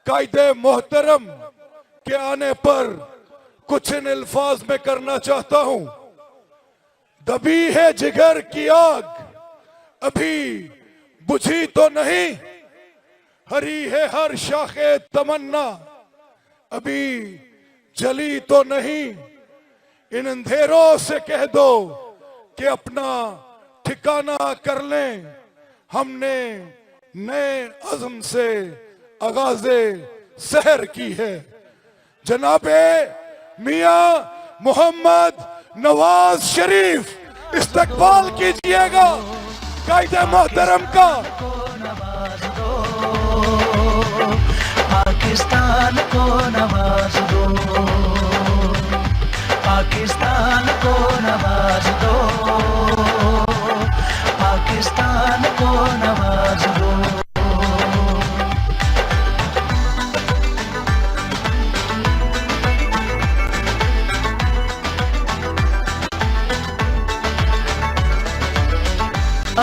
[SPEAKER 3] कायदे मोहतरम के आने पर कुछ इन अल्फाज में करना चाहता हूं। दबी है जिगर की आग अभी बुझी तो नहीं, हरी है हर शाखे तमन्ना अभी जली तो नहीं। इन अंधेरों से कह दो कि अपना ठिकाना कर लें, हमने नए अज़्म से आगाज़े सहर की है। जनाबे मियां मोहम्मद नवाज शरीफ इस्तकबाल कीजिएगा कायदे मोहतरम का।
[SPEAKER 2] पाकिस्तान को नवाज दो, पाकिस्तान को नवाज दो, पाकिस्तान को नवाज दो।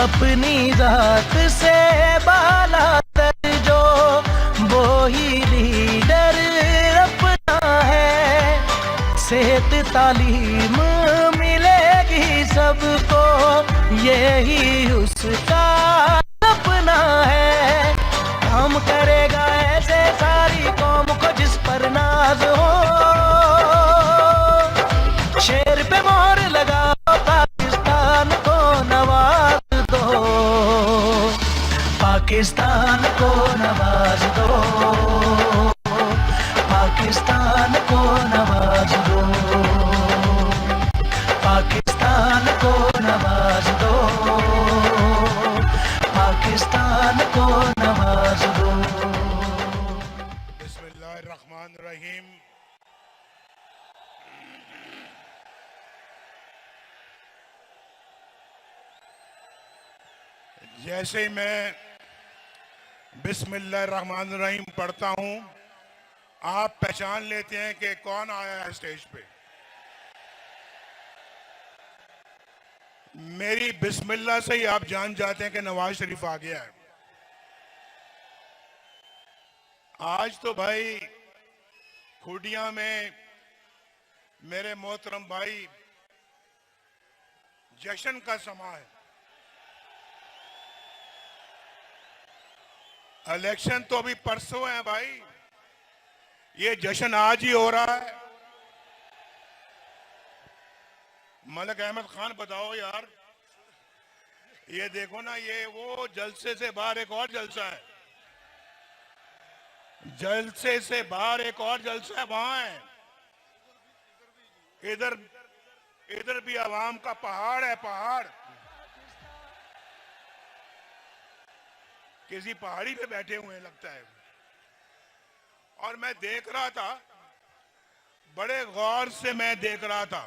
[SPEAKER 2] अपनी जात से बाला तर जो वो ही लीडर अपना है। सेहत तालीम मिलेगी सबको, यही उसका सपना है। काम करेगा ऐसे सारी कौम को जिस पर नाज हो। शेर पे मोहर लगाओ, पाकिस्तान को नवाज दो, पाकिस्तान को नवाज दो, पाकिस्तान को नवाज दो, पाकिस्तान को नवाज दो, पाकिस्तान को नवाज दो।
[SPEAKER 5] जैसे मैं बिस्मिल्लाहिर्रहमानिर्रहीम पढ़ता हूं, आप पहचान लेते हैं कि कौन आया है स्टेज पे। मेरी बिस्मिल्लाह से ही आप जान जाते हैं कि नवाज शरीफ आ गया है। आज तो भाई खुडिया में मेरे मोहतरम भाई जश्न का समा है। इलेक्शन तो अभी परसों है भाई, ये जश्न आज ही हो रहा है। मलिक अहमद खान बताओ यार, ये देखो ना, ये वो जलसे से बाहर एक और जलसा है, जलसे से बाहर एक और जलसा है, वहां है। इधर भी आवाम का पहाड़ है, पहाड़। किसी पहाड़ी पे बैठे हुए हैं लगता है। और मैं देख रहा था, बड़े गौर से मैं देख रहा था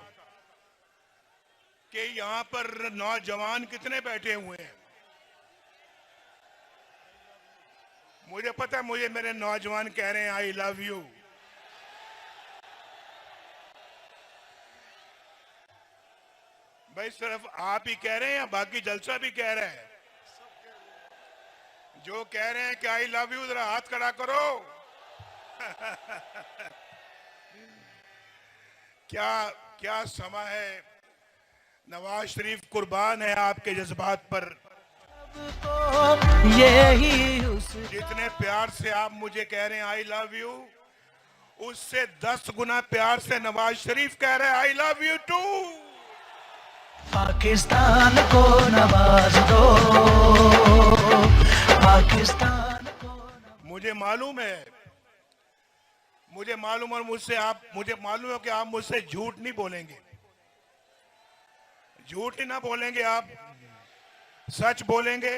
[SPEAKER 5] कि यहां पर नौजवान कितने बैठे हुए हैं। मुझे पता है, मुझे मेरे नौजवान कह रहे हैं आई लव यू। भाई सिर्फ आप ही कह रहे हैं या बाकी जलसा भी कह रहे हैं? जो कह रहे हैं कि आई लव यू, जरा हाथ खड़ा करो। क्या समा है। नवाज शरीफ कुर्बान है आपके जज्बात पर। जितने प्यार से आप मुझे कह रहे हैं आई लव यू, उससे 10 गुना प्यार से नवाज शरीफ कह रहे हैं I love you too.
[SPEAKER 2] Pakistan को नवाज दो, पाकिस्तान को।
[SPEAKER 5] मुझे मालूम है और मुझे मालूम है कि आप मुझसे झूठ नहीं बोलेंगे, झूठ ही ना बोलेंगे, आप सच बोलेंगे।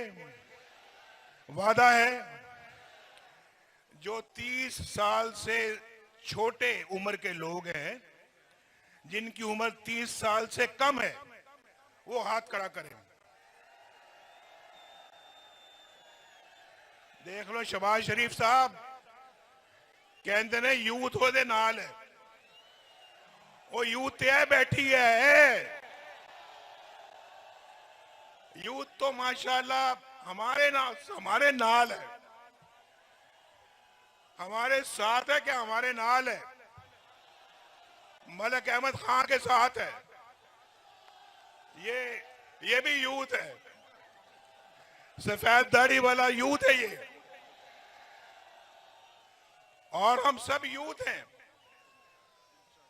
[SPEAKER 5] वादा है। जो 30 साल से छोटे उम्र के लोग हैं, जिनकी उम्र 30 साल से कम है, वो हाथ खड़ा करें। देख लो शहबाज शरीफ साहब कहते ने यूथ ओदे नाल है, वो यूथ है बैठी है। यूथ तो माशाल्लाह हमारे नाल है, हमारे साथ है। क्या हमारे नाल है? मलिक अहमद खान के साथ है। ये भी यूथ है, सफेद दाढ़ी वाला यूथ है ये। और हम सब यूथ हैं।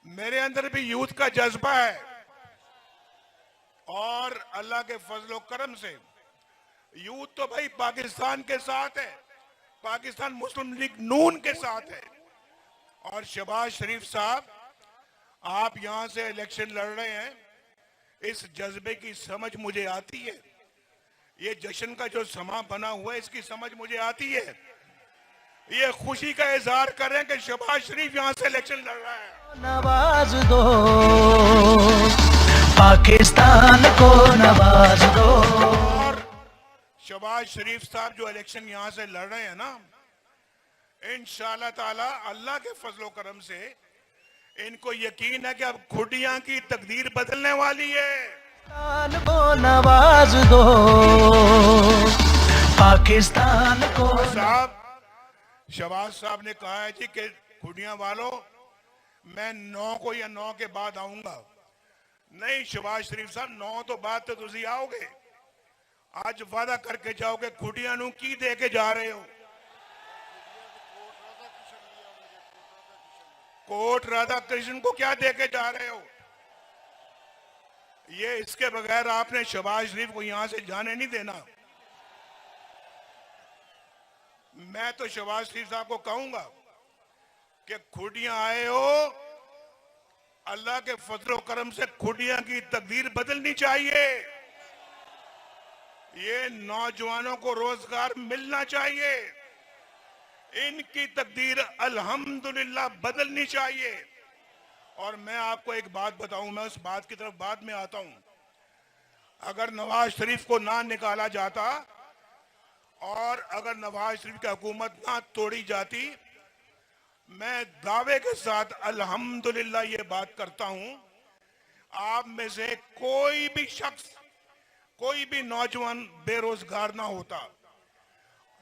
[SPEAKER 5] मेरे अंदर भी यूथ का जज्बा है, और अल्लाह के फजलो करम से यूथ तो भाई पाकिस्तान के साथ है, पाकिस्तान मुस्लिम लीग नून के साथ है। और शहबाज शरीफ साहब, आप यहां से इलेक्शन लड़ रहे हैं, इस जज्बे की समझ मुझे आती है। ये जश्न का जो समा बना हुआ है, इसकी समझ मुझे आती है। ये खुशी का इजहार कर रहे हैं कि शहबाज शरीफ यहां से इलेक्शन लड़ रहा है।
[SPEAKER 2] नवाज दो, पाकिस्तान को नवाज दो।
[SPEAKER 5] और शहबाज शरीफ साहब जो इलेक्शन यहां से लड़ रहे हैं ना, इंशाअल्लाह ताला अल्लाह के फजलो करम से इनको यकीन है कि अब खुडिया की तकदीर बदलने वाली है।
[SPEAKER 2] पाकिस्तान को नवाज दो, पाकिस्तान को।
[SPEAKER 5] साहब, शहबाज साहब ने कहा है जी कि खुडिया वालों, मैं 9 को या 9 के बाद आऊंगा। नहीं शहबाज शरीफ साहब, 9 तो बाद तो तुसी आओगे। आज वादा करके जाओगे, खुडिया नू की दे के जा रहे हो? कोट राधा कृष्ण को क्या दे के जा रहे हो? ये इसके बगैर आपने शहबाज शरीफ को यहां से जाने नहीं देना। मैं तो शहबाज शरीफ साहब को कहूंगा कि खुडिया आए हो, अल्लाह के फजलो करम से खुडिया की तकदीर बदलनी चाहिए। ये नौजवानों को रोजगार मिलना चाहिए, इनकी तकदीर अल्हम्दुलिल्लाह बदलनी चाहिए। और मैं आपको एक बात बताऊं, मैं उस बात की तरफ बाद में आता हूं। अगर नवाज शरीफ को ना निकाला जाता और अगर नवाज शरीफ की हुकूमत ना तोड़ी जाती, मैं दावे के साथ अल्हम्दुलिल्लाह ये बात करता हूं, आप में से कोई भी शख्स, कोई भी नौजवान बेरोजगार ना होता,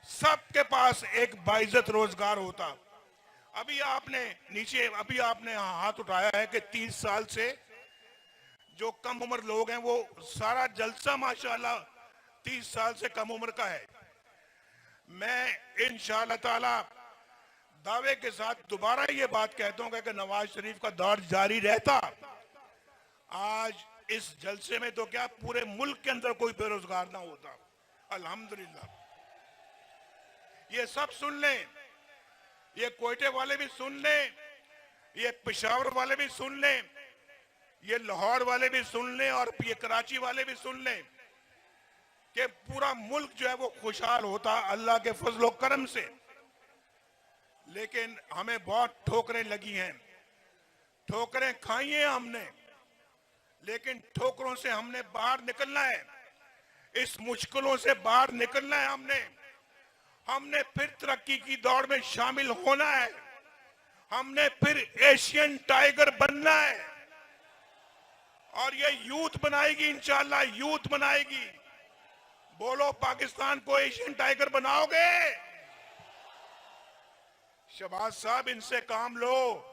[SPEAKER 5] सबके पास एक बाइज्जत रोजगार होता। अभी आपने हाथ उठाया है कि 30 साल से जो कम उम्र लोग हैं, वो सारा जलसा माशाल्लाह 30 साल से कम उम्र का है। मैं इंशाअल्लाह ताला दावे के साथ दोबारा ये बात कहता हूं कि नवाज शरीफ का दौर जारी रहता, आज इस जलसे में तो क्या पूरे मुल्क के अंदर कोई बेरोजगार ना होता। अल्हम्दुलिल्लाह, ये सब सुन लें, ये कोयटे वाले भी सुन लें, ये पेशावर वाले भी सुन लें, ये लाहौर वाले भी सुन लें, और ये कराची वाले भी सुन लें कि पूरा मुल्क जो है वो खुशहाल होता अल्लाह के फजल और करम से। लेकिन हमें बहुत ठोकरें लगी हैं, ठोकरें खाई हैं हमने, लेकिन ठोकरों से हमने बाहर निकलना है, इस मुश्किलों से बाहर निकलना है। हमने फिर तरक्की की दौड़ में शामिल होना है, हमने फिर एशियन टाइगर बनना है, और ये यूथ बनाएगी, इंशाअल्लाह यूथ बनाएगी। बोलो, पाकिस्तान को एशियन टाइगर बनाओगे? शहबाज साहब, इनसे काम लो,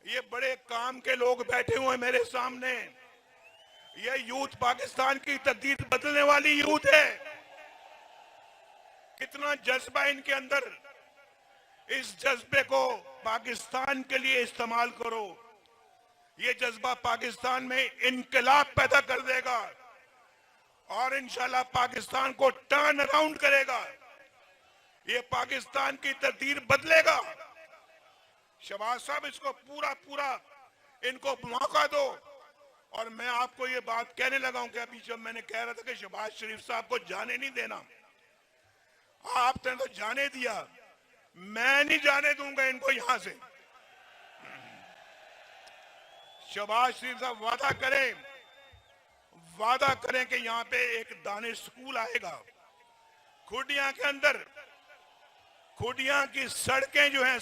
[SPEAKER 5] ये बड़े काम के लोग बैठे हुए हैं मेरे सामने। ये यूथ पाकिस्तान की तकदीर बदलने वाली यूथ है। कितना जज्बा इनके अंदर, इस जज्बे को पाकिस्तान के लिए इस्तेमाल करो। ये जज्बा पाकिस्तान में इनकलाब पैदा कर देगा और इंशाल्लाह पाकिस्तान को टर्न अराउंड करेगा। ये पाकिस्तान की तकदीर बदलेगा। शहबाज साहब, इसको पूरा इनको मौका दो। और मैं आपको ये बात कहने लगा हूं कि अभी जब मैंने कह रहा था कि शहबाज शरीफ साहब को जाने नहीं देना, आपने तो जाने दिया, मैं नहीं जाने दूंगा इनको यहां से। शहबाज शरीफ साहब वादा करें कि यहां पे एक दानिश स्कूल आएगा। खुडिया के अंदर, खुडिया की सड़कें जो हैं,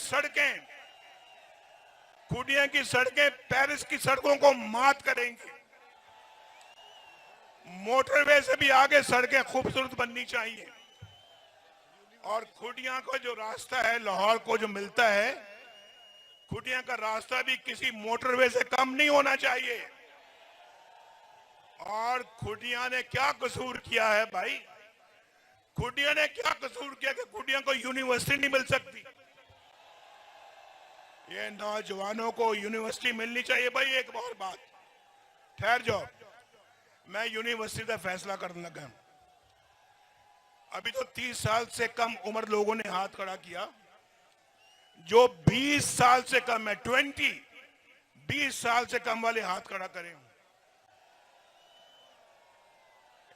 [SPEAKER 5] खुडिया की सड़कें पेरिस की सड़कों को मात करेंगी। मोटरवे से भी आगे सड़कें खूबसूरत बननी चाहिए। और खुडिया का जो रास्ता है, लाहौर को जो मिलता है, खुडिया का रास्ता भी किसी मोटरवे से कम नहीं होना चाहिए। और खुडिया ने क्या कसूर किया है भाई? खुडिया ने क्या कसूर किया कि खुडिया को यूनिवर्सिटी नहीं मिल सकती? ये नौजवानों को यूनिवर्सिटी मिलनी चाहिए। भाई एक और बात, ठहर जाओ, मैं यूनिवर्सिटी का फैसला करने लगा। अभी तो 30 साल से कम उम्र लोगों ने हाथ खड़ा किया। जो 20 साल से कम है, 20 साल से कम वाले हाथ खड़ा करें।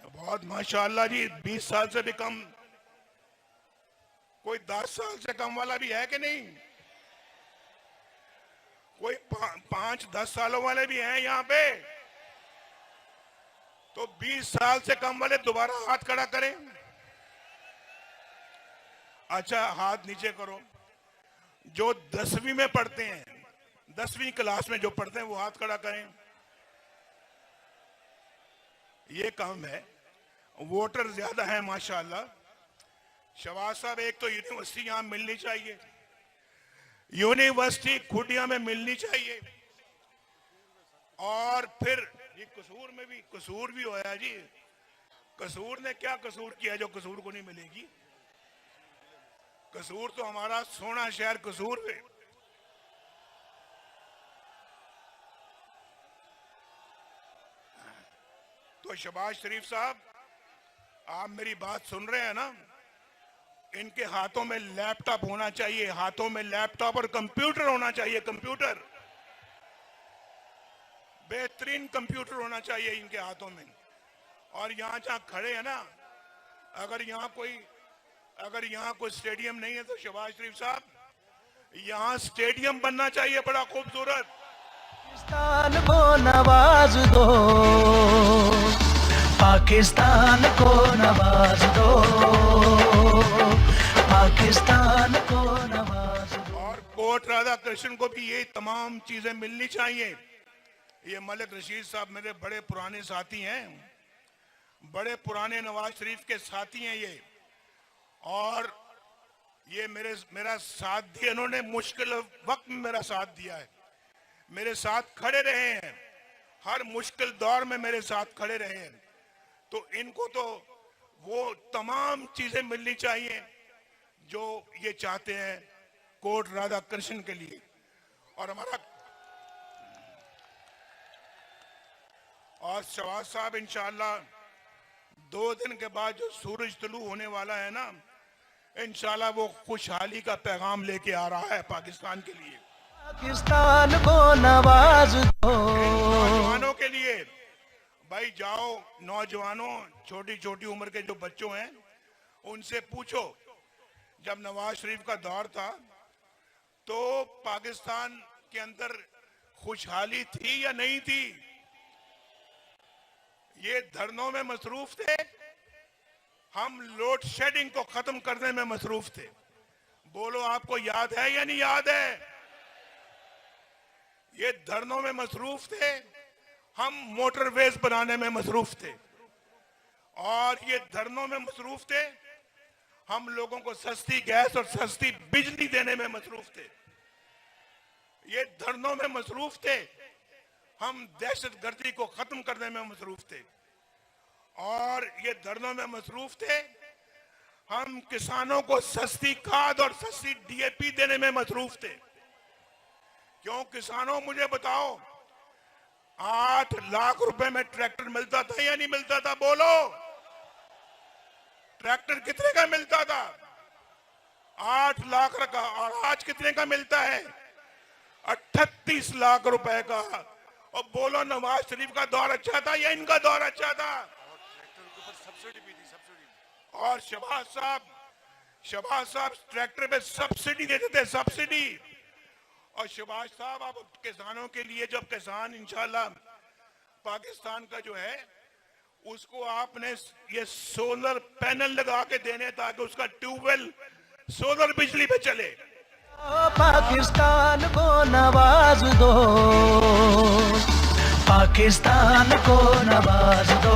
[SPEAKER 5] बहुत माशाअल्लाह जी, 20 साल से भी कम। कोई 10 साल से कम वाला भी है कि नहीं? कोई 5-10 सालों वाले भी हैं यहाँ पे? तो 20 साल से कम वाले दोबारा हाथ खड़ा करें। अच्छा, हाथ नीचे करो। जो 10वीं में पढ़ते हैं, 10वीं क्लास में जो पढ़ते हैं, वो हाथ खड़ा करें। ये काम है। वोटर ज्यादा है माशाअल्लाह। शहबाज साहब, एक तो यूनिवर्सिटी यहां मिलनी चाहिए, यूनिवर्सिटी खुडिया में मिलनी चाहिए। और फिर ये कसूर में भी कसूर भी होया जी। कसूर ने क्या कसूर किया जो कसूर को नहीं मिलेगी? कसूर तो हमारा सोना शहर कसूर है। तो शहबाज शरीफ साहब, आप मेरी बात सुन रहे हैं ना? इनके हाथों में लैपटॉप होना चाहिए, हाथों में लैपटॉप और कंप्यूटर होना चाहिए। कंप्यूटर, बेहतरीन कंप्यूटर होना चाहिए इनके हाथों में। और यहां जहां खड़े हैं ना, अगर यहाँ कोई स्टेडियम नहीं है, तो शहबाज शरीफ साहब, यहाँ स्टेडियम बनना चाहिए बड़ा खूबसूरत।
[SPEAKER 2] पाकिस्तान को नवाज दो, पाकिस्तान को नवाज दो।
[SPEAKER 5] कोर्ट राधा कृष्ण को भी ये तमाम चीजें मिलनी चाहिए। ये मलिक रशीद साहब मेरे बड़े पुराने साथी हैं, बड़े पुराने नवाज शरीफ के साथी हैं ये, और ये मेरा साथ दिया, इन्होंने मुश्किल वक्त में मेरा साथ दिया है, मेरे साथ खड़े रहे हैं, हर मुश्किल दौर में मेरे साथ खड़े रहे हैं। तो इनको तो वो तमाम चीजें मिलनी चाहिए जो ये चाहते हैं कोर्ट राधा कृष्ण के लिए। और शहबाज साहब इंशाअल्लाह 2 दिन के बाद जो सूरज तुलू होने वाला है ना, इंशाअल्लाह वो खुशहाली का पैगाम लेके आ रहा है पाकिस्तान के लिए,
[SPEAKER 2] पाकिस्तान को नवाज दो।
[SPEAKER 5] नौजवानों के लिए। भाई जाओ, नौजवानों, छोटी छोटी उम्र के जो बच्चों हैं उनसे पूछो, जब नवाज शरीफ का दौर था तो पाकिस्तान के अंदर खुशहाली थी या नहीं थी? ये धरनों में मसरूफ थे, हम लोड शेडिंग को खत्म करने में मसरूफ थे। बोलो, आपको याद है या नहीं याद है? ये धरनों में मसरूफ थे, हम मोटरवेज बनाने में मसरूफ थे, और ये धरनों में मसरूफ थे, हम लोगों को सस्ती गैस और सस्ती बिजली देने में मसरूफ थे। ये धरनों में मसरूफ थे, हम दहशतगर्दी को खत्म करने में मसरूफ थे, और ये धरनों में मसरूफ थे, हम किसानों को सस्ती खाद और सस्ती डीएपी देने में मसरूफ थे। क्यों किसानों, मुझे बताओ, 8 लाख रुपए में ट्रैक्टर मिलता था या नहीं मिलता था? बोलो, ट्रैक्टर कितने का मिलता था? 8 लाख का। और आज कितने का मिलता है? 38 लाख रुपए का। और बोलो, नवाज शरीफ का दौर अच्छा था या इनका दौर अच्छा था? सब्सिडी भी थी, सब्सिडी। और शहबाज साहब ट्रैक्टर पे सब्सिडी देते थे, सब्सिडी। और शहबाज साहब, अब किसानों के लिए, जब किसान इंशाल्लाह पाकिस्तान का जो है उसको आपने ये सोलर पैनल लगा के देने, ताकि उसका ट्यूबवेल सोलर बिजली पे चले।
[SPEAKER 2] पाकिस्तान को नवाज दो, पाकिस्तान को नवाज दो,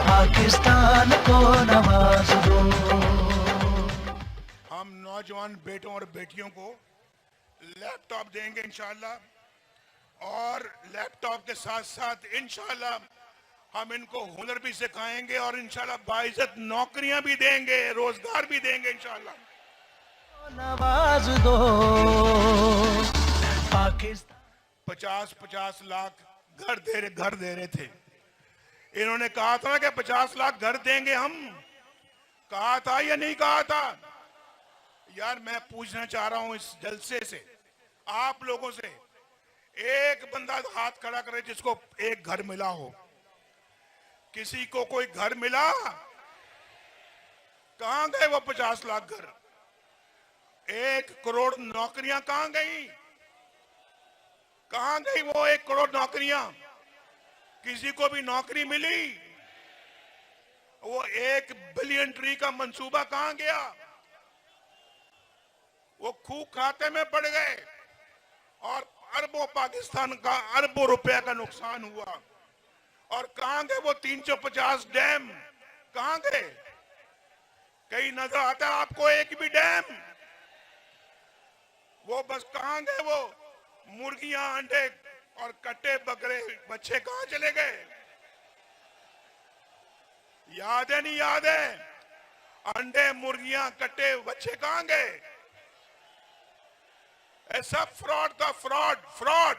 [SPEAKER 2] पाकिस्तान को नवाज दो।
[SPEAKER 5] हम नौजवान बेटों और बेटियों को लैपटॉप देंगे इंशाल्लाह, और लैपटॉप के साथ साथ इंशाल्लाह हम इनको हुनर भी सिखाएंगे, और इंशाल्लाह बाइज्जत नौकरियां भी देंगे, रोजगार भी देंगे इंशाल्लाह।
[SPEAKER 2] नवाज दो पाकिस्तान।
[SPEAKER 5] 50-50 लाख घर दे रहे थे। इन्होंने कहा था कि 50 लाख घर देंगे हम, कहा था या नहीं कहा था? यार, मैं पूछना चाह रहा हूं इस जलसे से, आप लोगों से, एक बंदा हाथ खड़ा करे जिसको एक घर मिला हो। किसी को कोई घर मिला? कहां गए वो 50 लाख घर? 1 करोड़ नौकरियां कहां गई? कहां गई वो 1 करोड़ नौकरियां? किसी को भी नौकरी मिली? वो 1 बिलियन ट्री का मंसूबा कहां गया? वो खूह खाते में पड़ गए, और अरबों पाकिस्तान का अरबों रुपए का नुकसान हुआ। और कहां गए वो 350 डैम? कहां गए? कहीं नजर आता है आपको एक भी डैम? वो बस कहां गए? वो मुर्गियां, अंडे और कट्टे बकरे बच्चे कहां चले गए? याद है नहीं याद है? अंडे, मुर्गियां, कट्टे, बच्चे कहां गए? ऐसा फ्रॉड था, फ्रॉड।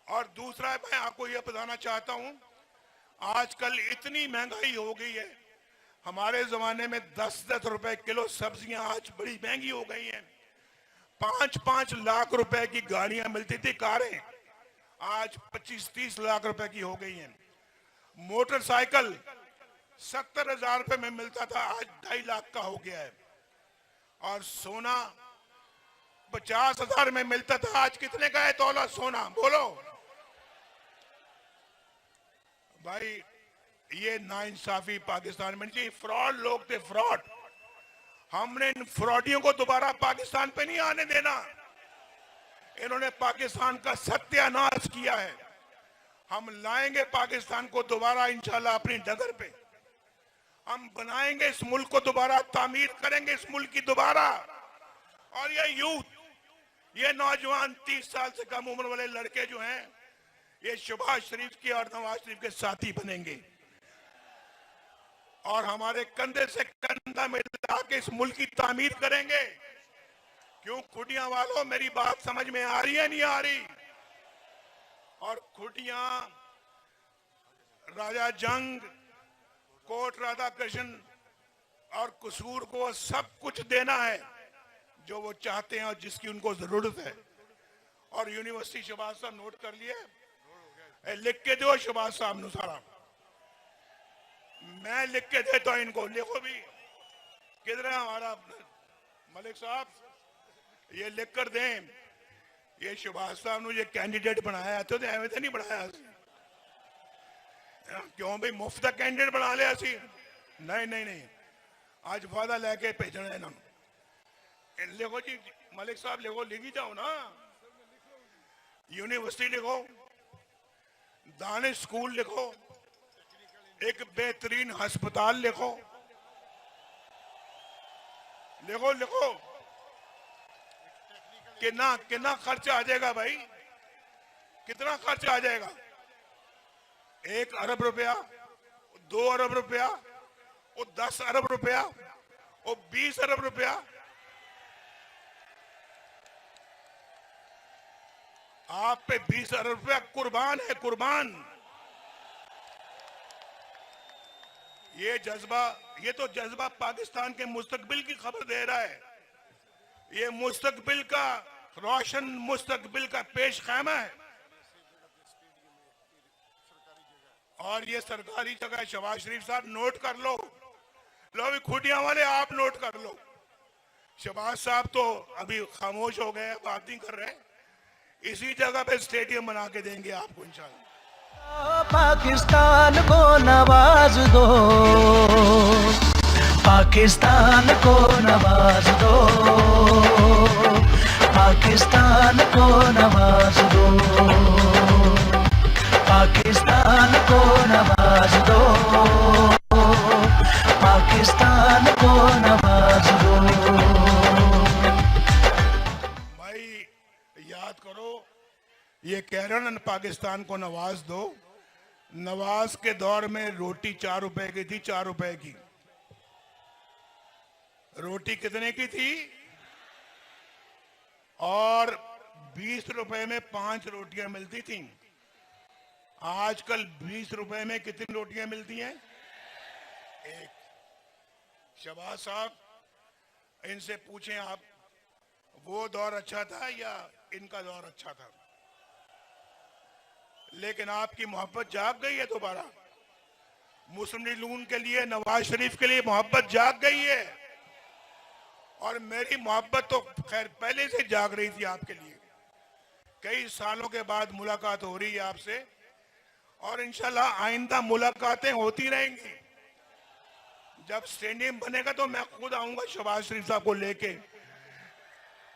[SPEAKER 5] और दूसरा, मैं आपको यह बताना चाहता हूं, आजकल इतनी महंगाई हो गई है। हमारे जमाने में 10-10 रुपए किलो सब्जियां आज बड़ी महंगी हो गई हैं। 5-5 लाख रुपए की गाड़ियां मिलती थी, कारें, आज 25-30 लाख रुपए की हो गई हैं। मोटरसाइकिल 70,000 रुपए में मिलता था, आज 2.5 लाख का हो गया है। और सोना 50,000 में मिलता था, आज कितने का है तोला सोना? बोलो भाई, ये नाइंसाफी पाकिस्तान में जी, फ्रॉड लोग थे, फ्रॉड। हमने इन फ्रॉडियों को दोबारा पाकिस्तान पे नहीं आने देना। इन्होंने पाकिस्तान का सत्यानाश किया है। हम लाएंगे पाकिस्तान को दोबारा इंशाल्लाह अपनी डगर पे। हम बनाएंगे इस मुल्क को दोबारा, तामीर करेंगे इस मुल्क की दोबारा। और ये यूथ, ये नौजवान 30 साल से कम उम्र वाले लड़के जो हैं, ये शहबाज शरीफ के और नवाज शरीफ के साथी बनेंगे और हमारे कंधे से कंधा मिला के इस मुल्क की तामीर करेंगे। क्यों खुटियां वालों, मेरी बात समझ में आ रही है नहीं आ रही? और खुटियां, राजा जंग, कोट राधा कृष्ण और कसूर को सब कुछ देना है जो वो चाहते हैं और जिसकी उनको जरूरत है। और यूनिवर्सिटी शहबाज साहब नोट कर लिए, लिख के दो शहबाज साहब नु सारा, मैं लिख के देता हूं इनको, लिखो भी। किधर है हमारा मलिक साहब? ये लिख कर दें, ये शहबाज साहब ने ये कैंडिडेट बनाया तो एवं तो नहीं बनाया, क्यों भाई मुफ्त कैंडिडेट बना लिया सी? नहीं नहीं नहीं, आज वादा लेके भेजना है इन्होंने। लिखो जी मलिक साहब, लिखो, लिखी जाओ ना। यूनिवर्सिटी लिखो, दानिश स्कूल लिखो, एक बेहतरीन अस्पताल लिखो, लिखो लिखो। कितना खर्चा आ जाएगा भाई? कितना खर्चा आ जाएगा? 1 अरब रुपया, 2 अरब रुपया, और 10 अरब रुपया, और 20 अरब रुपया। आप पे 20 अरब रुपया कुर्बान है, कुर्बान। ये तो जज्बा पाकिस्तान के मुस्तकबिल की खबर दे रहा है। ये मुस्तकबिल का, रोशन मुस्तकबिल का पेश खैमा है। और ये सरकारी जगह है। शहबाज शरीफ साहब नोट कर लो, अभी खुटियां वाले आप नोट कर लो। शहबाज साहब तो अभी खामोश हो गए, बात नहीं कर रहे। इसी जगह पे स्टेडियम बना के देंगे आपको इंशाल्लाह।
[SPEAKER 2] पाकिस्तान को नवाज दो, पाकिस्तान को नवाज दो, पाकिस्तान को नवाज दो, पाकिस्तान को नवाज दो, पाकिस्तान को नवाज दो।
[SPEAKER 5] भाई याद करो, ये कह रहे हैं पाकिस्तान को नवाज दो। नवाज के दौर में रोटी 4 रुपए की थी, 4 रुपए की। रोटी कितने की थी? और 20 रुपए में 5 रोटियां मिलती थी। आजकल 20 रुपए में कितनी रोटियां मिलती हैं? 1। शहबाज साहब, इनसे पूछें आप, वो दौर अच्छा था या इनका दौर अच्छा था? लेकिन आपकी मोहब्बत जाग गई है दोबारा। मुस्लिम लीग नून के लिए, नवाज शरीफ के लिए मोहब्बत जाग गई है। और मेरी मोहब्बत तो खैर पहले से जाग रही थी आपके लिए। कई सालों के बाद मुलाकात हो रही है आपसे, और इंशाल्लाह आइंदा मुलाकातें होती रहेंगी। जब स्टेडियम बनेगा तो मैं खुद आऊंगा शहबाज शरीफ साहब को लेके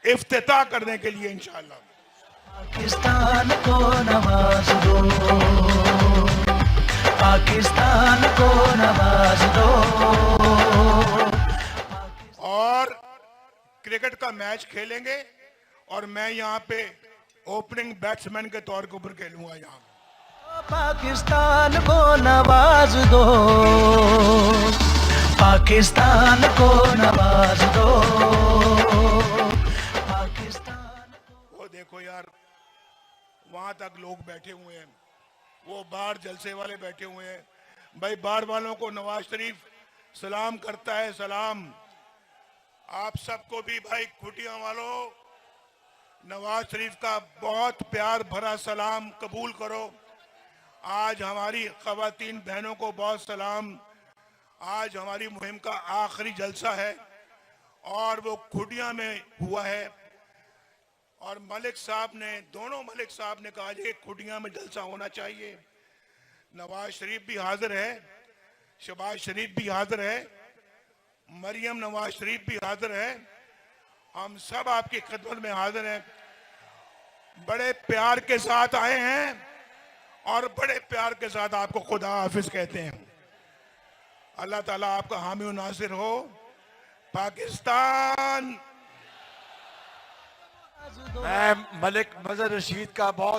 [SPEAKER 5] इफ्तिताह करने के लिए इंशाल्लाह।
[SPEAKER 2] पाकिस्तान को नवाज दो, पाकिस्तान को नवाज दो।
[SPEAKER 5] और क्रिकेट का मैच खेलेंगे और मैं यहाँ पे ओपनिंग बैट्समैन के तौर के ऊपर खेलूंगा यहाँ।
[SPEAKER 2] पाकिस्तान को नवाज दो, पाकिस्तान को नवाज दो, पाकिस्तान।
[SPEAKER 5] वो देखो यार, वहां तक लोग बैठे हुए हैं, वो बाहर जलसे वाले बैठे हुए हैं। भाई बाहर वालों को नवाज शरीफ सलाम करता है, सलाम। आप सबको भी भाई खुटियां वालों, नवाज शरीफ का बहुत प्यार भरा सलाम कबूल करो। आज हमारी खवातीन बहनों को बहुत सलाम। आज हमारी मुहिम का आखिरी जलसा है और वो खुटियां में हुआ है। और मलिक साहब ने, दोनों मलिक साहब ने कहा ये खुटियां में जलसा होना चाहिए। नवाज शरीफ भी हाजिर है, शहबाज शरीफ भी हाजिर है, मरियम नवाज शरीफ भी हाजिर है। हम सब आपकी खिदमत में हाजिर हैं। बड़े प्यार के साथ आए हैं और बड़े प्यार के साथ आपको खुदा हाफिज कहते हैं। अल्लाह ताला आपका हामी और नासिर हो। पाकिस्तान।
[SPEAKER 4] मैं मलिक मजहर रशीद का बहुत